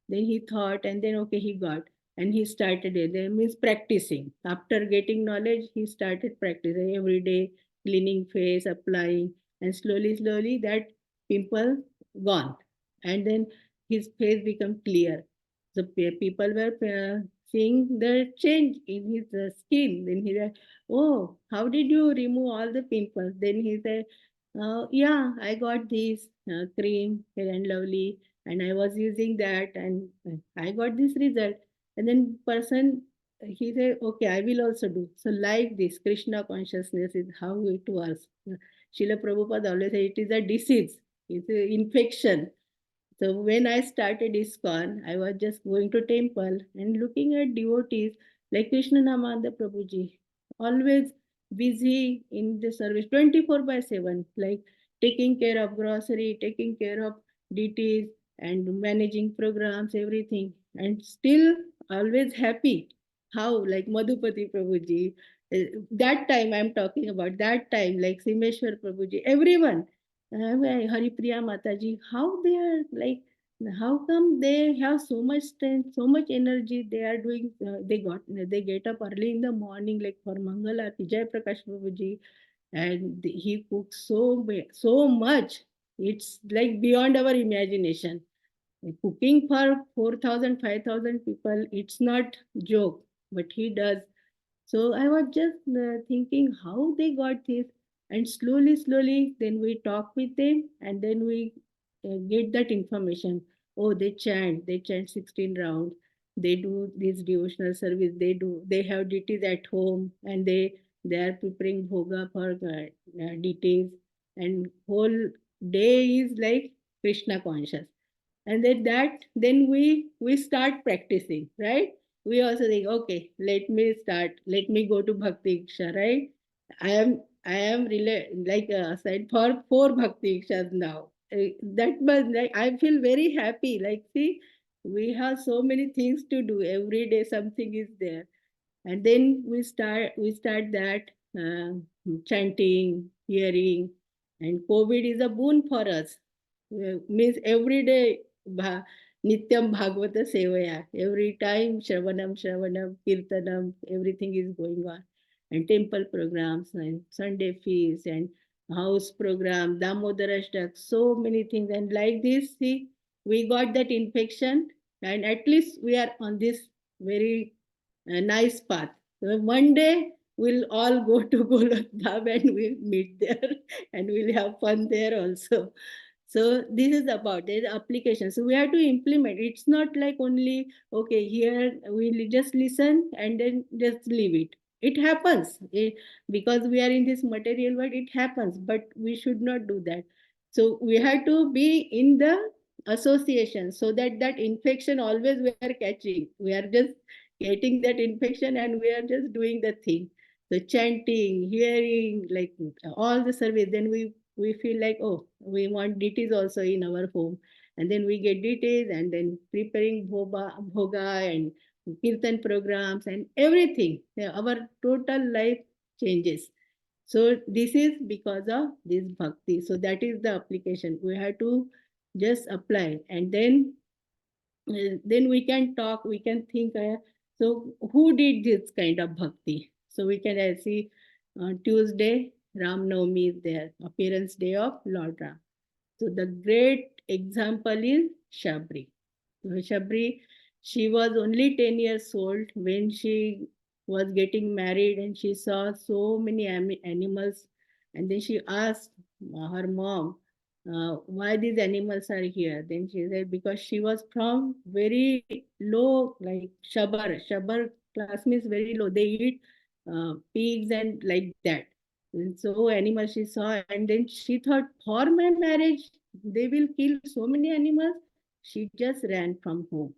Then he thought, and then okay, he got, and he started it. That means practicing. After getting knowledge, he started practicing every day, cleaning face, applying, and slowly that pimple gone, and then his face become clear. So people were seeing the change in his skin. Then he said, oh, how did you remove all the pimples? Then he said, yeah, I got this cream, Fair and Lovely, and I was using that, and I got this result. And then person, he said, okay, I will also do. So like this, Krishna consciousness is how it works. Srila Prabhupada always say it is a disease, it's an infection. So when I started ISKCON, I was just going to temple and looking at devotees like Krishnanamanda Prabhuji, always busy in the service 24 by 7, like taking care of grocery, taking care of duties and managing programs, everything. And still always happy. How? Like Madhupati Prabhuji. That time I'm talking about, that time, like Simeshwar Prabhuji, everyone. Haripriya Mataji, how they are like, how come they have so much strength, so much energy? They are doing, they get up early in the morning, like for Mangala, Jai Prakash Babuji, and he cooks so much. It's like beyond our imagination. Cooking for 4,000, 5,000 people, it's not joke, but he does. So I was just thinking how they got this, and slowly, then we talk with them, and then we get that information. Oh, they chant 16 rounds. They do this devotional service. They have duties at home, and they are preparing bhoga for details, and whole day is like Krishna conscious. And then we start practicing, right? We also think, okay, let me go to Bhakti Iksha, right? I am really like assigned for 4 Bhakti Ikshas now. That was like I feel very happy. Like, see, we have so many things to do. Every day something is there. And then we start that chanting, hearing, and COVID is a boon for us. Means every day nityam bhagavata sevaya, every time shravanam kirtanam, everything is going on, and temple programs and Sunday feasts and house program, Damodar Ashtak, so many things. And like this, see, we got that infection, and at least we are on this very nice path. So one day we'll all go to Golok Dham and we'll meet there and we'll have fun there also. So this is about the application. So we have to implement. It's not like only, okay, here we'll just listen and then just leave it. It happens. Because we are in this material world, it happens, but we should not do that. So we have to be in the association, so that that infection always we are catching. We are just getting that infection and we are just doing the thing. So chanting, hearing, like all the service, then we feel like, oh, we want deities also in our home. And then we get deities and then preparing bhoga and kirtan programs and everything. Yeah, our total life changes. So this is because of this bhakti. So that is the application. We have to just apply, and then we can talk, we can think. So who did this kind of bhakti? So we can see Tuesday, Ram Navami is there, appearance day of Lord Ram. So the great example is Shabri. Shabri, she was only 10 years old when she was getting married, and she saw so many animals. And then she asked her mom, why these animals are here. Then she said, because she was from very low, like Shabar. Shabar class means very low. They eat pigs and like that. And so animals she saw, and then she thought, for my marriage, they will kill so many animals. She just ran from home.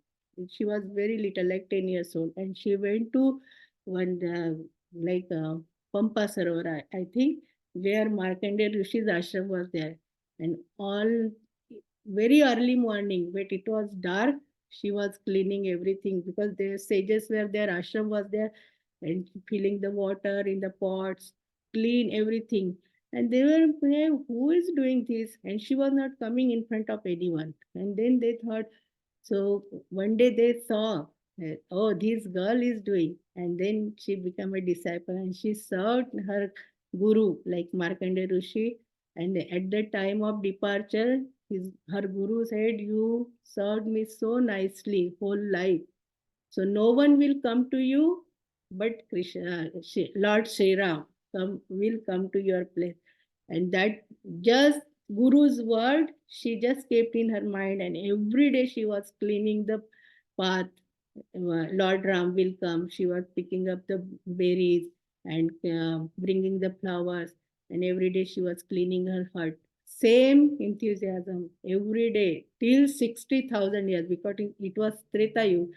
She was very little, like 10 years old, and she went to one Pampa Sarovar, I think, where Markandeya Rishi's ashram was there. And all very early morning, but it was dark, she was cleaning everything, because the sages were there, ashram was there, and filling the water in the pots, clean everything. And they were, who is doing this? And she was not coming in front of anyone. And then they thought, so one day they saw, oh, this girl is doing. And then she became a disciple and she served her guru, like Markandeya Rishi. And at the time of departure, her guru said, you served me so nicely whole life. So no one will come to you, but Krishna, Lord Sri Ram will come to your place. And that just Guru's word, she just kept in her mind, and every day she was cleaning the path. Lord Ram will come. She was picking up the berries and bringing the flowers, and every day she was cleaning her hut. Same enthusiasm every day till 60,000 years, because it was Treta Yuga.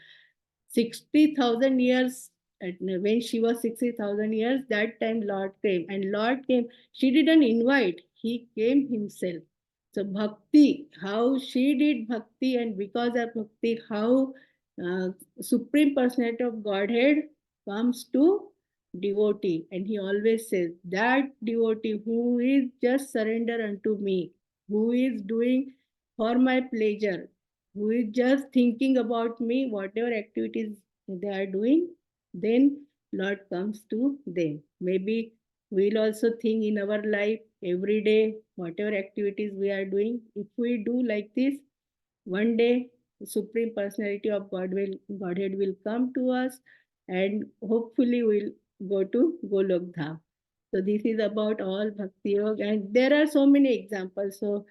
60,000 years, when she was 60,000 years, that time Lord came. And Lord came, she didn't invite, he came himself. So bhakti, how she did bhakti, and because of bhakti, how Supreme Personality of Godhead comes to devotee. And he always says, that devotee who is just surrender unto me, who is doing for my pleasure, who is just thinking about me, whatever activities they are doing, then Lord comes to them. Maybe we'll also think in our life every day, whatever activities we are doing, if we do like this, one day the Supreme Personality of Godhead will come to us, and hopefully we'll go to Golok Dham. So this is about all Bhakti Yoga, and there are so many examples. So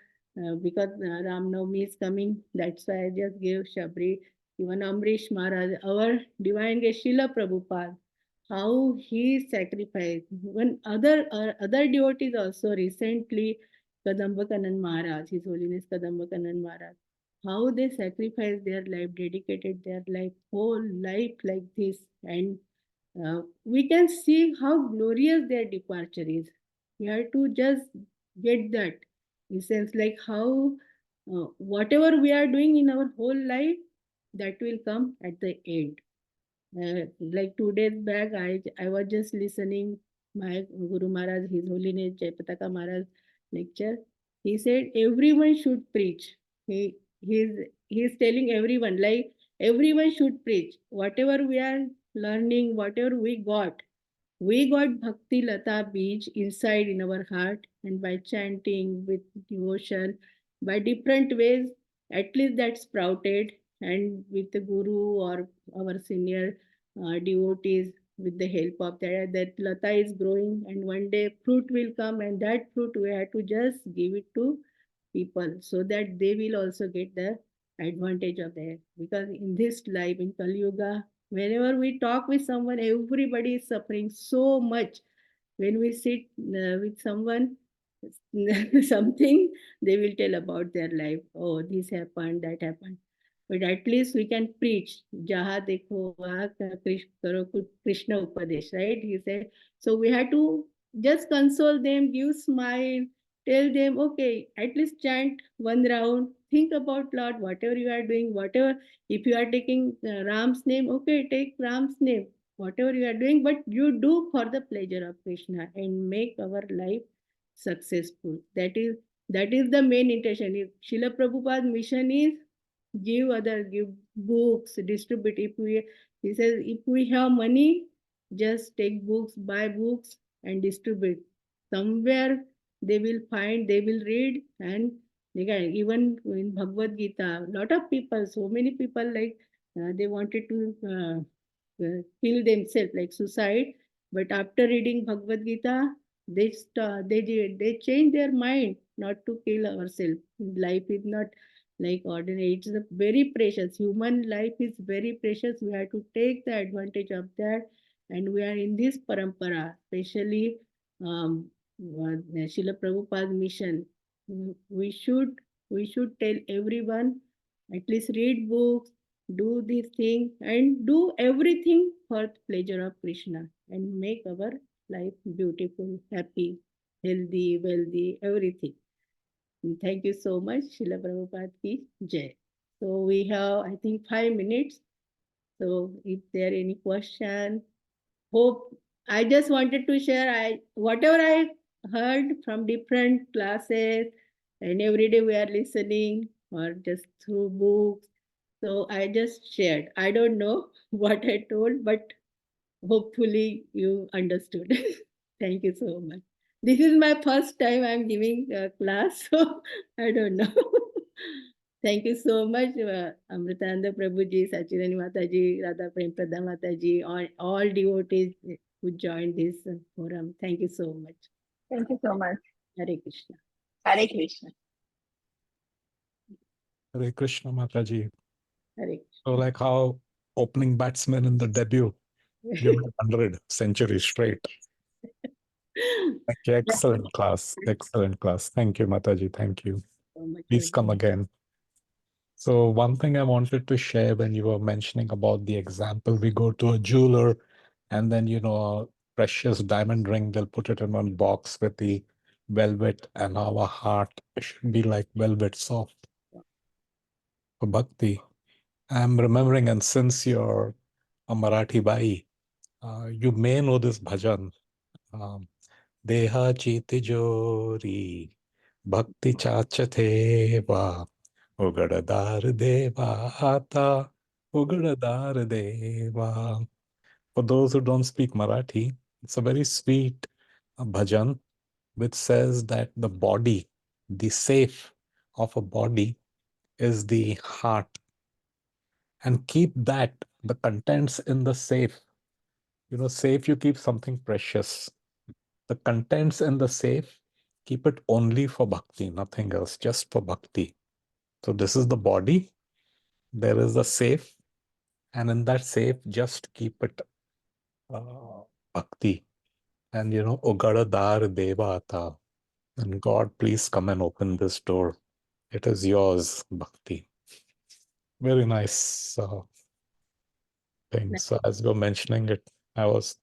because Ram Navami is coming, that's why I just gave Shabri. Even Amrish Maharaj, our divine guest Srila Prabhupada, how he sacrificed. Even other devotees also recently, Kadambakanan Maharaj, His Holiness Kadambakanan Maharaj, how they sacrificed their life, dedicated their life, whole life like this. And we can see how glorious their departure is. We have to just get that, in sense like how whatever we are doing in our whole life, that will come at the end. Like 2 days back, I was just listening my Guru Maharaj, His Holiness Jayapataka Maharaj lecture. He said everyone should preach. He's telling everyone, like everyone should preach. Whatever we are learning, whatever we got Bhakti Lata Beej inside in our heart, and by chanting with devotion, by different ways, at least that sprouted, and with the guru or our senior devotees, with the help of that lata is growing, and one day fruit will come, and that fruit we have to just give it to people so that they will also get the advantage of that. Because in this life, in Kali Yuga, whenever we talk with someone, everybody is suffering so much. When we sit with someone, something, they will tell about their life. Oh, this happened, that happened. But at least we can preach. Jaha dekho waha karo Krishna Upadesh, right? He said. So we had to just console them, give smile, tell them, okay, at least chant one round, think about Lord, whatever you are doing, whatever, if you are taking Ram's name, okay, take Ram's name, whatever you are doing, but you do for the pleasure of Krishna and make our life successful. That is the main intention. If Srila Prabhupada's mission is give books, distribute. He says, if we have money, just take books, buy books and distribute. Somewhere they will find, they will read, and they can, even in Bhagavad Gita, lot of people, so many people like they wanted to kill themselves, like suicide. But after reading Bhagavad Gita, they change their mind not to kill ourselves. Life is not like ordinary. It's a very precious. Human life is very precious. We have to take the advantage of that. And we are in this parampara, especially Srila Prabhupada's mission. We should tell everyone, at least read books, do this thing, and do everything for the pleasure of Krishna and make our life beautiful, happy, healthy, wealthy, everything. Thank you so much, Srila Prabhupada ki Jai. So we have, I think, 5 minutes. So if there are any question, hope, I just wanted to share whatever I heard from different classes, and every day we are listening or just through books. So I just shared. I don't know what I told, but hopefully you understood. Thank you so much. This is my first time I'm giving a class, so I don't know. Thank you so much, Amritananda Prabhuji, Sachirani Mataji, Radha Prem Pradha Mataji, all devotees who joined this forum. Thank you so much. Thank you so much. Hare Krishna. Hare Krishna. Hare Krishna Mataji. Hare Krishna. So like how opening batsman in the debut give 100 centuries straight. Okay, excellent class. Excellent class. Thank you, Mataji. Thank you. So much. Please come again. So one thing I wanted to share when you were mentioning about the example, we go to a jeweler and then, a precious diamond ring, they'll put it in one box with the velvet, and our heart should be like velvet soft for bhakti. I'm remembering, and since you're a Marathi Bai, you may know this bhajan. Deha chiti jori, bhakti chachate Ugadadar Deva Ata, Ugadadar Deva. For those who don't speak Marathi, it's a very sweet bhajan which says that the body, the safe of a body, is the heart. And keep that, the contents in the safe. Safe, you keep something precious. The contents in the safe, keep it only for bhakti, nothing else, just for bhakti. So this is the body. There is a safe. And in that safe, just keep it bhakti. And Ugadadar Devata. And God, please come and open this door. It is yours, bhakti. Very nice thing. So as you were mentioning it, this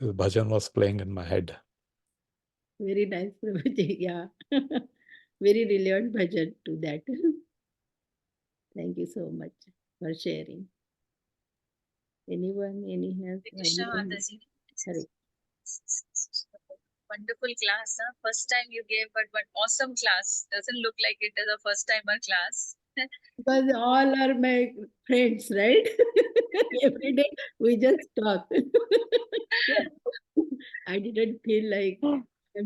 bhajan was playing in my head. Very nice, Prabhuji. Yeah. Very relevant bhajan to that. Thank you so much for sharing. Anyone? Krishna Mataji. Hare. Wonderful class. Huh? First time you gave, but awesome class. Doesn't look like it is a first timer class. Because all are my friends, right? Every day we just talk. I didn't feel like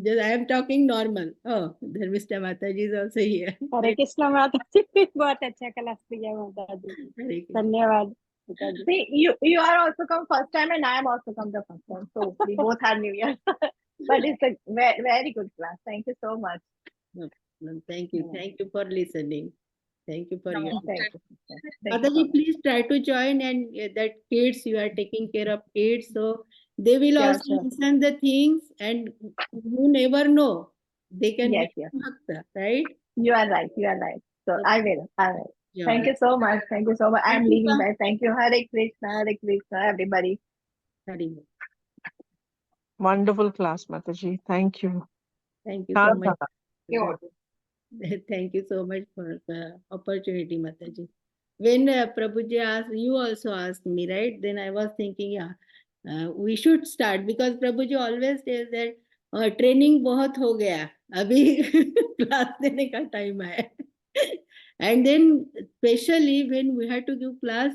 I am talking normal. Oh, Dharmishta Mataji is also here. हरे कृष्णा माता जी बहुत अच्छा class दिया माता जी Hare Krishna. धन्यवाद माता जी See, you are also come first time and I am also come the first time. So we both are New Year. But it's a very good class. Thank you so much. No, no, thank you. Yeah. Thank you for listening. Thank you for your. Thank you. Thank you so Mataji, much. please try to join, and that kids, you are taking care of kids, so they will Sure, also sure. listen the things, and you never know, they can Yes, be yes. bhakta, right? You are right. You are right. So So, I will. I will. Thank join. you so much. Thank you so much. I am Thank you, leaving sir. by. Thank you. Hare Krishna. Hare Krishna, everybody. Hari Bol. Wonderful class, Mataji. Thank you. Thank you so much. You. Thank you so much for the opportunity, Mataji. When Prabhuji asked, you also asked me, right? Then I was thinking, yeah, we should start because Prabhuji always says that training बहुत हो गया, अभी class देने का time है. And then especially when we had to give class,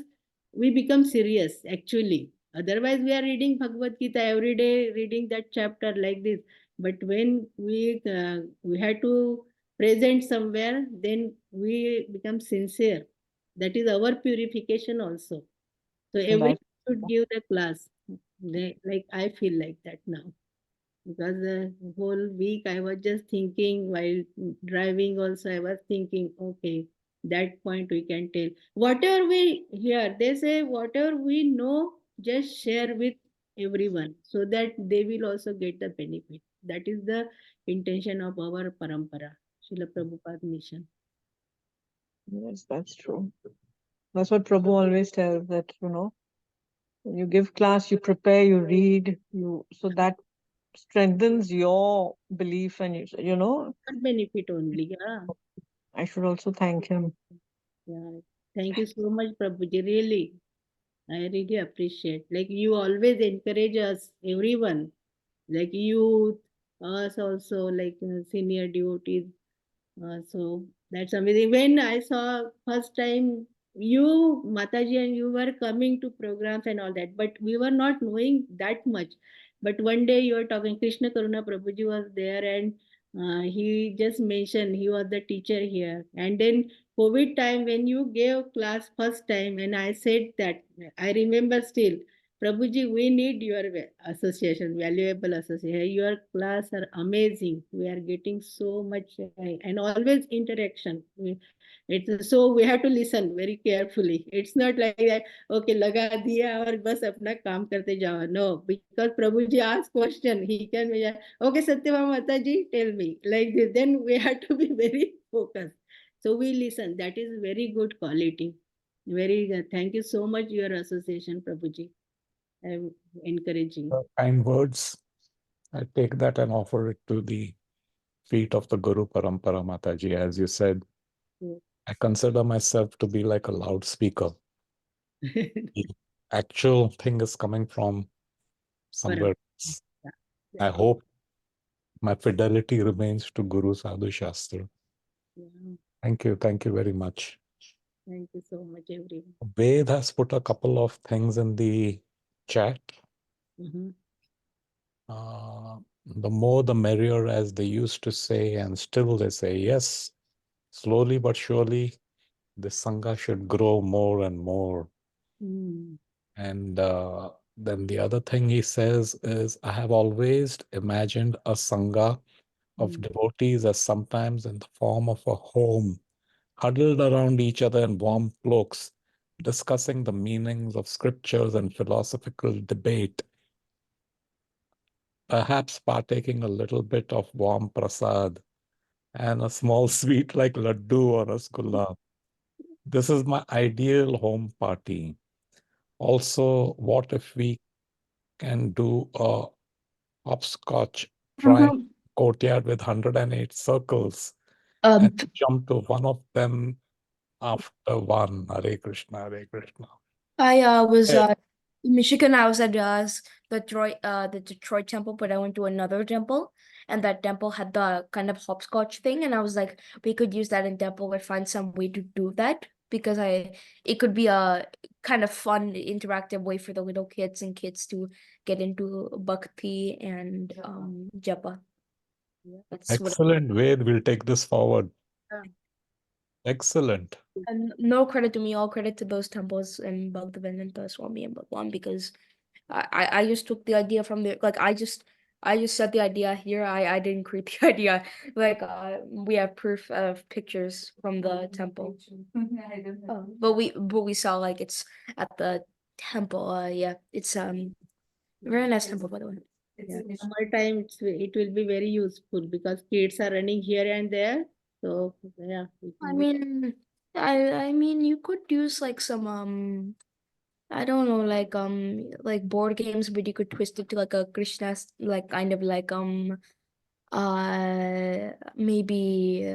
we become serious actually. Otherwise, we are reading Bhagavad Gita every day, reading that chapter like this. But when we had to present somewhere, then we become sincere. That is our purification also. So every Right. should give the class. Like I feel like that now. Because the whole week I was just thinking while driving also I was thinking, okay, that point we can tell. Whatever we hear, they say whatever we know, just share with everyone so that they will also get the benefit. That is the intention of our parampara, Srila Prabhupada mission. Yes, that's true. That's what Prabhu always tells, that, when you give class, you prepare, you read, so that strengthens your belief, and For benefit only, yeah. I should also thank him. Yeah. Thank you so much, Prabhuji. Really. I really appreciate. Like you always encourage us, everyone, like youth, us also, like senior devotees. So that's amazing. When I saw first time you, Mataji, and you were coming to programs and all that, but we were not knowing that much. But one day you were talking, Krishna Karuna Prabhuji was there, and he just mentioned he was the teacher here. And then COVID time when you gave class first time, and I said that I remember still. Prabhuji, we need your association, valuable association. Your class are amazing. We are getting so much and always interaction. It's so we have to listen very carefully. It's not like that. Okay, लगा दिया और बस अपना काम करते जाओ. No, because Prabhuji asks question, he can be okay. Satyabhama Mataji, tell me like this. Then we have to be very focused. So we listen. That is very good quality. Very good. Thank you so much, your association, Prabhuji. I'm encouraging. Kind words. I take that and offer it to the feet of the Guru Parampara Mataji. As you said, Yeah. I consider myself to be like a loudspeaker. The actual thing is coming from somewhere else. I hope my fidelity remains to Guru Sadhu Shastra. Yeah. Thank you. Thank you very much. Thank you so much, everyone. Ved has put a couple of things in the chat. Mhm. The more the merrier, as they used to say, and still they say, yes, slowly but surely, the Sangha should grow more and more. Mm. And then the other thing he says is, I have always imagined a Sangha of devotees as sometimes in the form of a home, huddled around each other in warm cloaks, discussing the meanings of scriptures and philosophical debate, perhaps partaking a little bit of warm prasad and a small sweet like laddu or rasgulla. This is my ideal home party. Also, what if we can do a hopscotch triangle courtyard with 108 circles and jump to one of them after one? Hare Krishna, Hare Krishna. I was Hey. in Michigan. I was at the Detroit temple, but I went to another temple, and that temple had the kind of hopscotch thing, and I was like, we could use that in temple or find some way to do that because it could be a kind of fun, interactive way for the little kids and kids to get into bhakti and japa. That's what. Excellent, Ved. We'll take this forward. Yeah. Excellent. And no credit to me, all credit to those temples in Bhaktivedanta Swami and Bhagwan, because I just took the idea from the, like, I just said the idea here. I didn't create the idea. Like, we have proof of pictures from the temple. Oh, but we saw, like, it's at the temple. Yeah, it's very nice temple, by the way. Yeah. Summertime, it will be very useful because kids are running here and there. So yeah, it I will be- mean, I mean, you could use like some I don't know, like board games, but you could twist it to like a Krishna, like kind of like maybe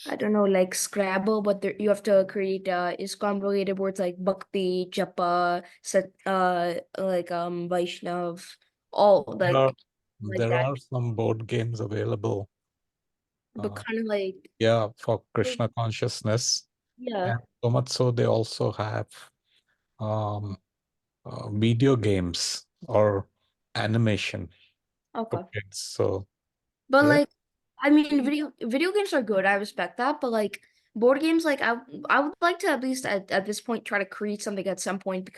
I don't know, like Scrabble, but there you have to create ISKCON related words like Bhakti, Japa, Sat, like Vaishnav, all There like are, like there that, are some board games available, but uh, kind of like yeah, for Krishna consciousness. yeah, And so much so they also have um, video games or animation okay. for kids. So But yeah, like, I mean, video games are good. I respect that. But like board games, like I would like to at least at this point try to create something at some point,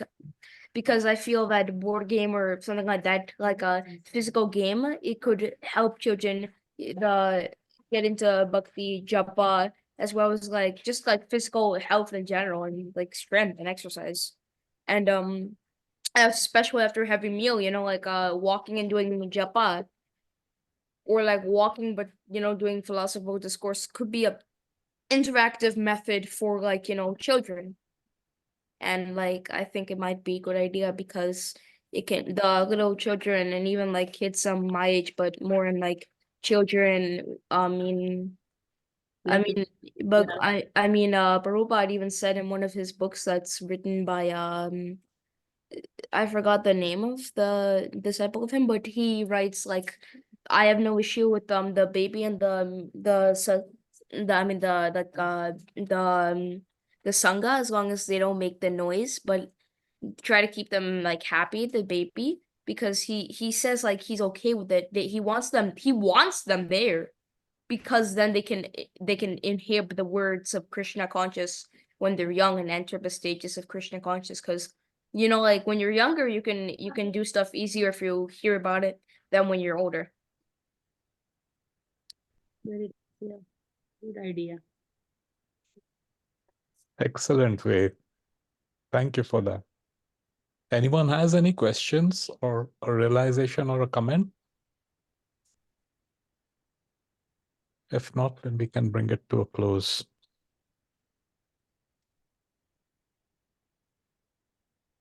because I feel that a board game or something like that, like a physical game, it could help children get into bhakti, japa, as well as like just like physical health in general and like strength and exercise. And especially after a heavy meal, like walking and doing japa, or like walking but doing philosophical discourse could be a interactive method for like children. And like I think it might be a good idea because it can the little children and even like kids my age but more in like children, I like mean but yeah, Prabhupada even said in one of his books that's written by I forgot the name of the disciple of him, but he writes like, I have no issue with the baby and the I mean the like the sangha, as long as they don't make the noise, but try to keep them like happy, the baby, because he says like he's okay with it. That he wants them there because then they can inhale the words of Krishna conscious when they're young and enter the stages of Krishna conscious. Because like when you're younger, you can do stuff easier if you hear about it than when you're older. very yeah, good idea. excellent, Ved. Thank you for that. Anyone has any questions or a realization or a comment? If not, then we can bring it to a close.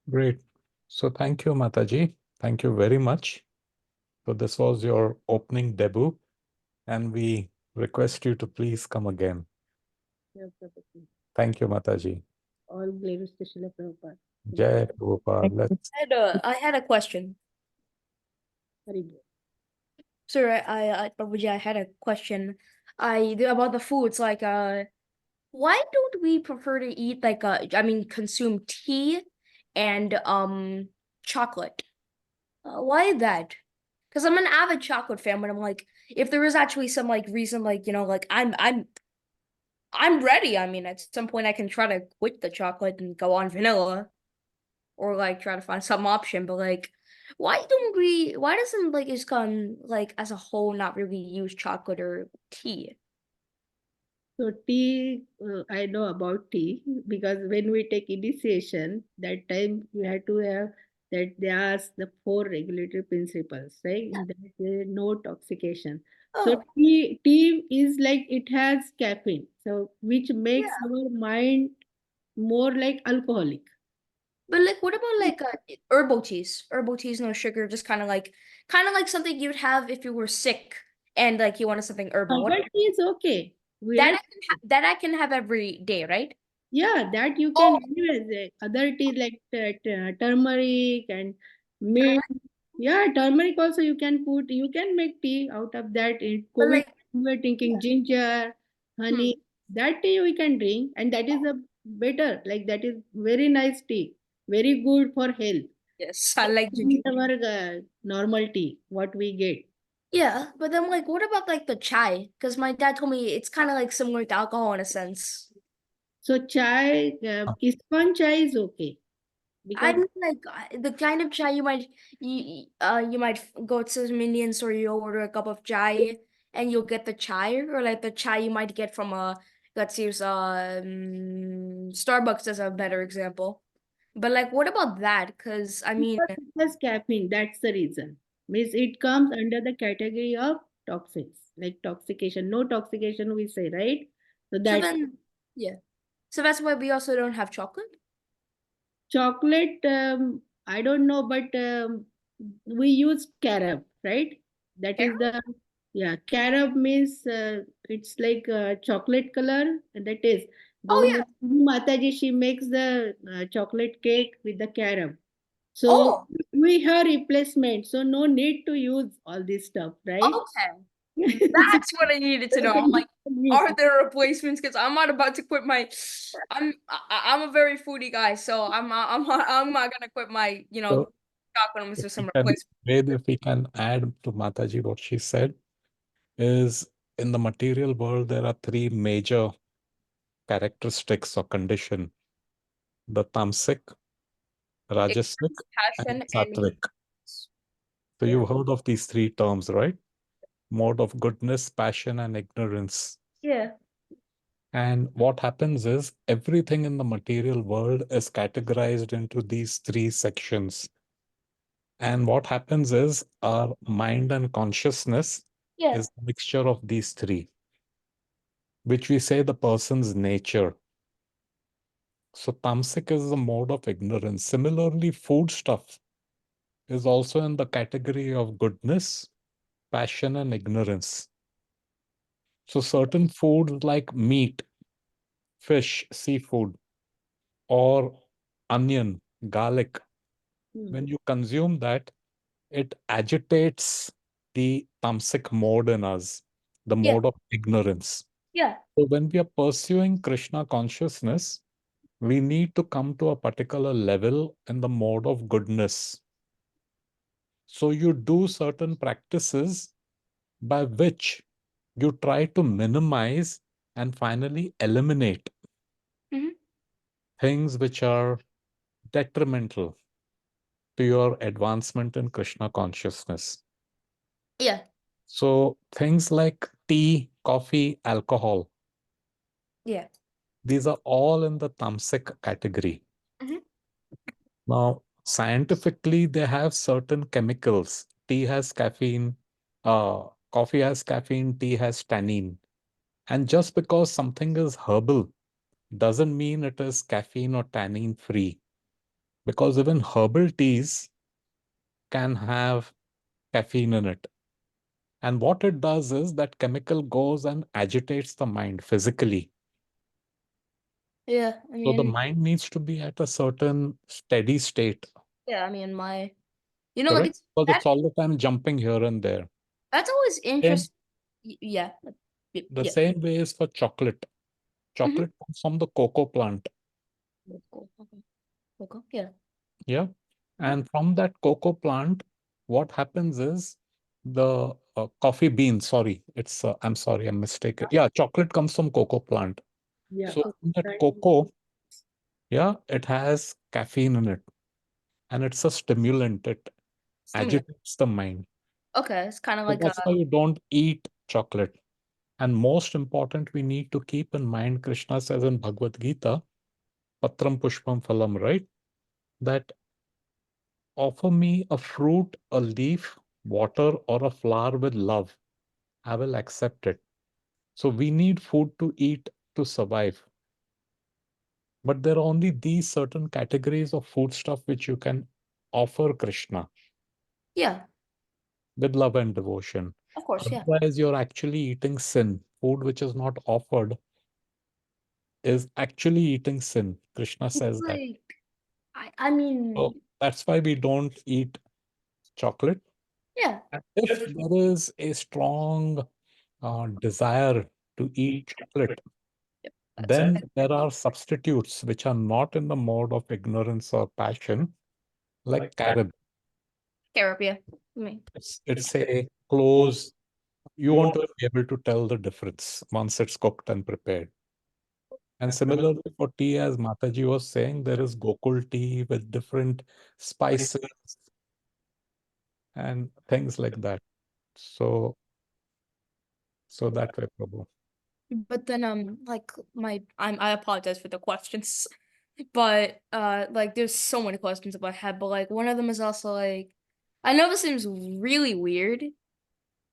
Great. So thank you, Mataji. Thank you very much. So this was your opening debut, and we request you to please come again. Yeah, Prabhupada. Thank you, Mataji. All glories to Srila Prabhupada. Jai Prabhupada. Let's I had a question. Very good. Sir, Prabhuji, I had a question. About the foods, like why don't we prefer to eat like consume tea and chocolate? Why that? Because I'm an avid chocolate fan, but I'm like, if there is actually some like reason, like like I'm ready. I mean, at some point I can try to quit the chocolate and go on vanilla, or like try to find some option. But like, why doesn't like ISKCON like as a whole not really use chocolate or tea? So tea, I know about tea because when we take initiation, that time we had to have that there are the 4 regulatory principles, right? That no toxication. So Oh, tea is like it has caffeine, so which makes yeah. our mind more like alcoholic. But like, what about like herbal teas? Herbal teas, no sugar, just kind of like something you'd have if you were sick and like you wanted something herbal. What Herbal tea is okay. We that are that I can have every day, right? yeah, that you can Oh, anyways. Other tea like turmeric and mint. turmeric. Yeah, turmeric also you can put. You can make tea out of that. In But COVID, like, we were drinking ginger, hmm, honey. That tea we can drink, and that is a better. Like that is very nice tea. Very good for health. yes, I like ginger. Our normal tea, what we get. Yeah, but then like, what about like the chai? Because my dad told me it's kind of like similar to alcohol in a sense. So chai, ISKCON chai is okay. I Because mean, like the kind of chai you might go to some Indian store, you order a cup of chai, and you'll get the chai, or like the chai you might get from let's use Starbucks as a better example. But like, what about that? Because I mean, it has caffeine, that's the reason. Means it comes under the category of toxins, like toxication. No toxication, we say, right? So so that then, yeah. So that's why we also don't have chocolate. chocolate, I don't know, but we use carob, right? That is the, yeah, carob means it's like chocolate color, and that is Oh yeah. Mataji, she makes the chocolate cake with the carob. So Oh, we have replacement, so no need to use all this stuff, right? okay. That's what I needed to know. I'm like, are there replacements? Because I'm not about to quit my. I'm a very foodie guy, so I'm not gonna quit my So chocolate unless if there's we some can, replacement. Ved, if we can add to Mataji what she said, is in the material world, there are three major characteristics or condition: the tamasic, rajasic, and Passion and sattvic. So yeah, you've heard of these three terms, right? Mode of goodness, passion, and ignorance. yeah, And what happens is everything in the material world is categorized into these three sections. And what happens is our mind and consciousness yeah, is a mixture of these three, which we say the person's nature. So tamasic is the mode of ignorance. Similarly, food stuff is also in the category of goodness, passion, and ignorance. So certain foods like meat, fish, seafood, or onion, garlic, when you consume that, it agitates the tamasic mode in us, the yeah, mode of ignorance. yeah. So when we are pursuing Krishna consciousness, we need to come to a particular level in the mode of goodness. So you do certain practices by which you try to minimize and finally eliminate Mhm. things which are detrimental to your advancement in Krishna consciousness. Yeah, So things like tea, coffee, alcohol, yeah. these are all in the tamasic category. Mhm. Now, scientifically, they have certain chemicals. Tea has caffeine, coffee has caffeine, tea has tannin. And just because something is herbal doesn't mean it is caffeine or tannin free. Because even herbal teas can have caffeine in it. And what it does is that chemical goes and agitates the mind physically. Yeah, I So the mean, mind needs to be at a certain steady state, yeah, I mean, like correct? Because it's all the time jumping here and there. that's always Same, interesting. Yeah, the yeah. same way is for chocolate. Mhm. Chocolate comes from the cocoa plant. Cool. Okay. Cool. Yeah. Yeah. Mhm. And from that cocoa plant, what happens is the coffee bean, sorry, I'm sorry, I'm mistaken. Yeah, chocolate comes from cocoa plant. yeah. So in that cocoa, yeah, it has caffeine in it. And it's a stimulant. It Stimulant. agitates the mind. Okay, it's kind of So like that's why you don't eat chocolate. And most important, we need to keep in mind, Krishna says in Bhagavad Gita, Patram Pushpam Phalam, right? That offer me a fruit, a leaf, water, or a flower with love. I will accept it. So we need food to eat to survive. But there are only these certain categories of food stuff which you can offer Krishna yeah, with love and devotion. of course, yeah. Otherwise, you're actually eating sin. Food which is not offered is actually eating sin. Krishna It's says that. like I So mean, that's why we don't eat chocolate. yeah, And if there is a strong desire to eat chocolate, that's then there are substitutes which are not in the mode of ignorance or passion, like carob. carob, yeah. I mean, It's a close. You want to be able to tell the difference once it's cooked and prepared. And similarly for tea, as Mataji was saying, there is Gokul tea with different spices and things like that. So that way, Prabhu. But then like I apologize for the questions. But like there's so many questions about head, but like one of them is also like, I know this seems really weird,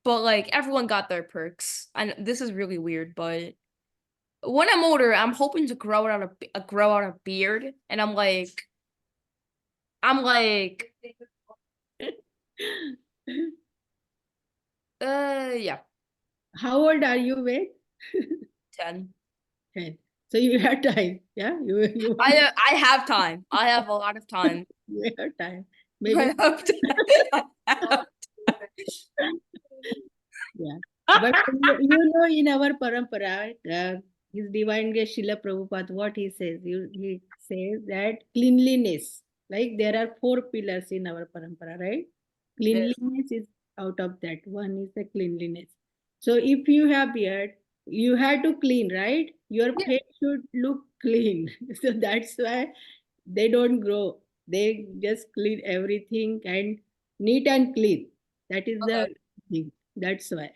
but like everyone got their perks. And this is really weird, but when I'm older, I'm hoping to grow out a beard, and I'm like yeah, How old are you, Ved? 10. 10. So you have time. Yeah, you I have time. I have a lot of time. you have time. I Maybe have time. yeah. But you know, in our parampara, His Divine Grace Srila Prabhupada, what he says, he says that cleanliness, like there are 4 pillars in our parampara, right? Cleanliness is out of that. One is the cleanliness. So if you have beard, you have to clean, right? Your Yeah. face should look clean. So that's why they don't grow. They just clean everything and neat and clean. That is the Okay. thing. That's why.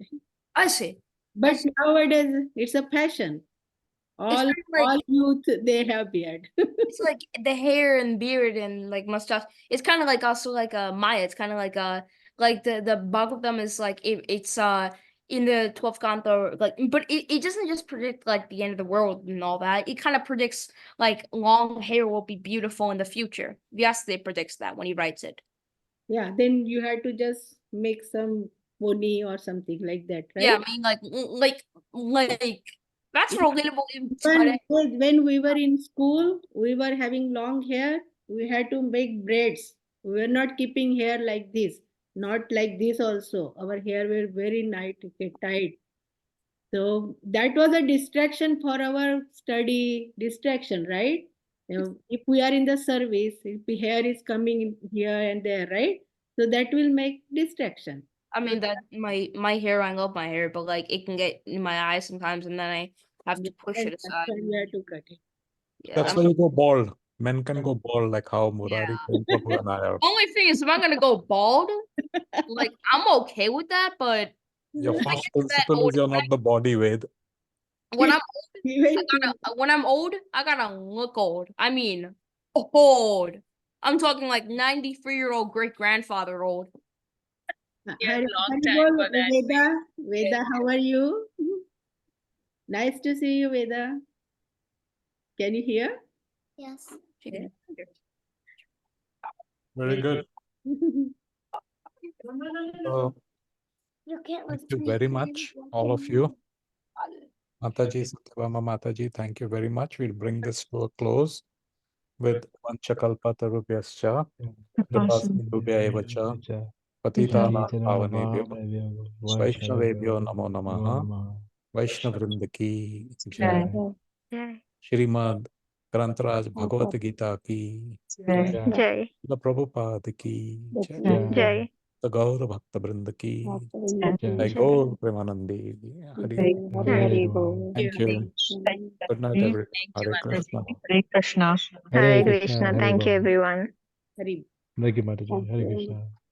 I see. But nowadays it's a fashion. All kind of like- all youth they have beard. It's like the hair and beard and like mustache. It's kind of like also like Maya. It's kind of like the bulk of them is like it's in the 12th canto, like, but it doesn't just predict like the end of the world and all that. It kind of predicts like long hair will be beautiful in the future. Vyasdev predicts that when he writes it. Yeah, then you had to just make some pony or something like that, right? Yeah, I mean like that's relatable even today. When we were in school, we were having long hair. We had to make braids. We were not keeping hair like this, not like this also. Our hair were very tight. So that was a distraction for our study distraction, right? You know, if we are in the service, if the hair is coming in here and there, right? So that will make distraction. I mean that my hair, I love my hair, but like it can get in my eyes sometimes, and then I have to push And it that's aside. why we have to cut it. Yeah. That's why you go bald. Men can go bald like how Murari, Prabhu and I are. Only thing is, if I'm gonna go bald, like I'm okay with that, but Your when I first get to that principle old, is you're not the body with. when I'm Even when I'm old, I gotta look old. I mean, old. I'm talking like 93-year-old great grandfather old. Veda, how are you? Nice to see you, Veda. Can you hear? Yes. Yeah. Very good. So, You can't thank you very much, all of you. Mataji, Satyabhama Mataji, thank you very much. We'll bring this to a close with Vanchakalpatarubhyascha, Kripasindubhya evacha, Patitanam Pavanebhyo, Vaishnavebhyo Namo Namaha, Vaishnavrinda ki Jai. Shrimad Grantaraj Bhagavad Gita ki Jai. The Prabhupada ki Jai. Jai. The Gaur Bhakta Vrinda ki Jai. Gaur Premanandi. Hari Bol. Thank you. Good night, everyone. Hare Krishna. Hare Krishna. Hare Krishna. Thank you, everyone. Hari. Thank you, Mataji. Hare Krishna.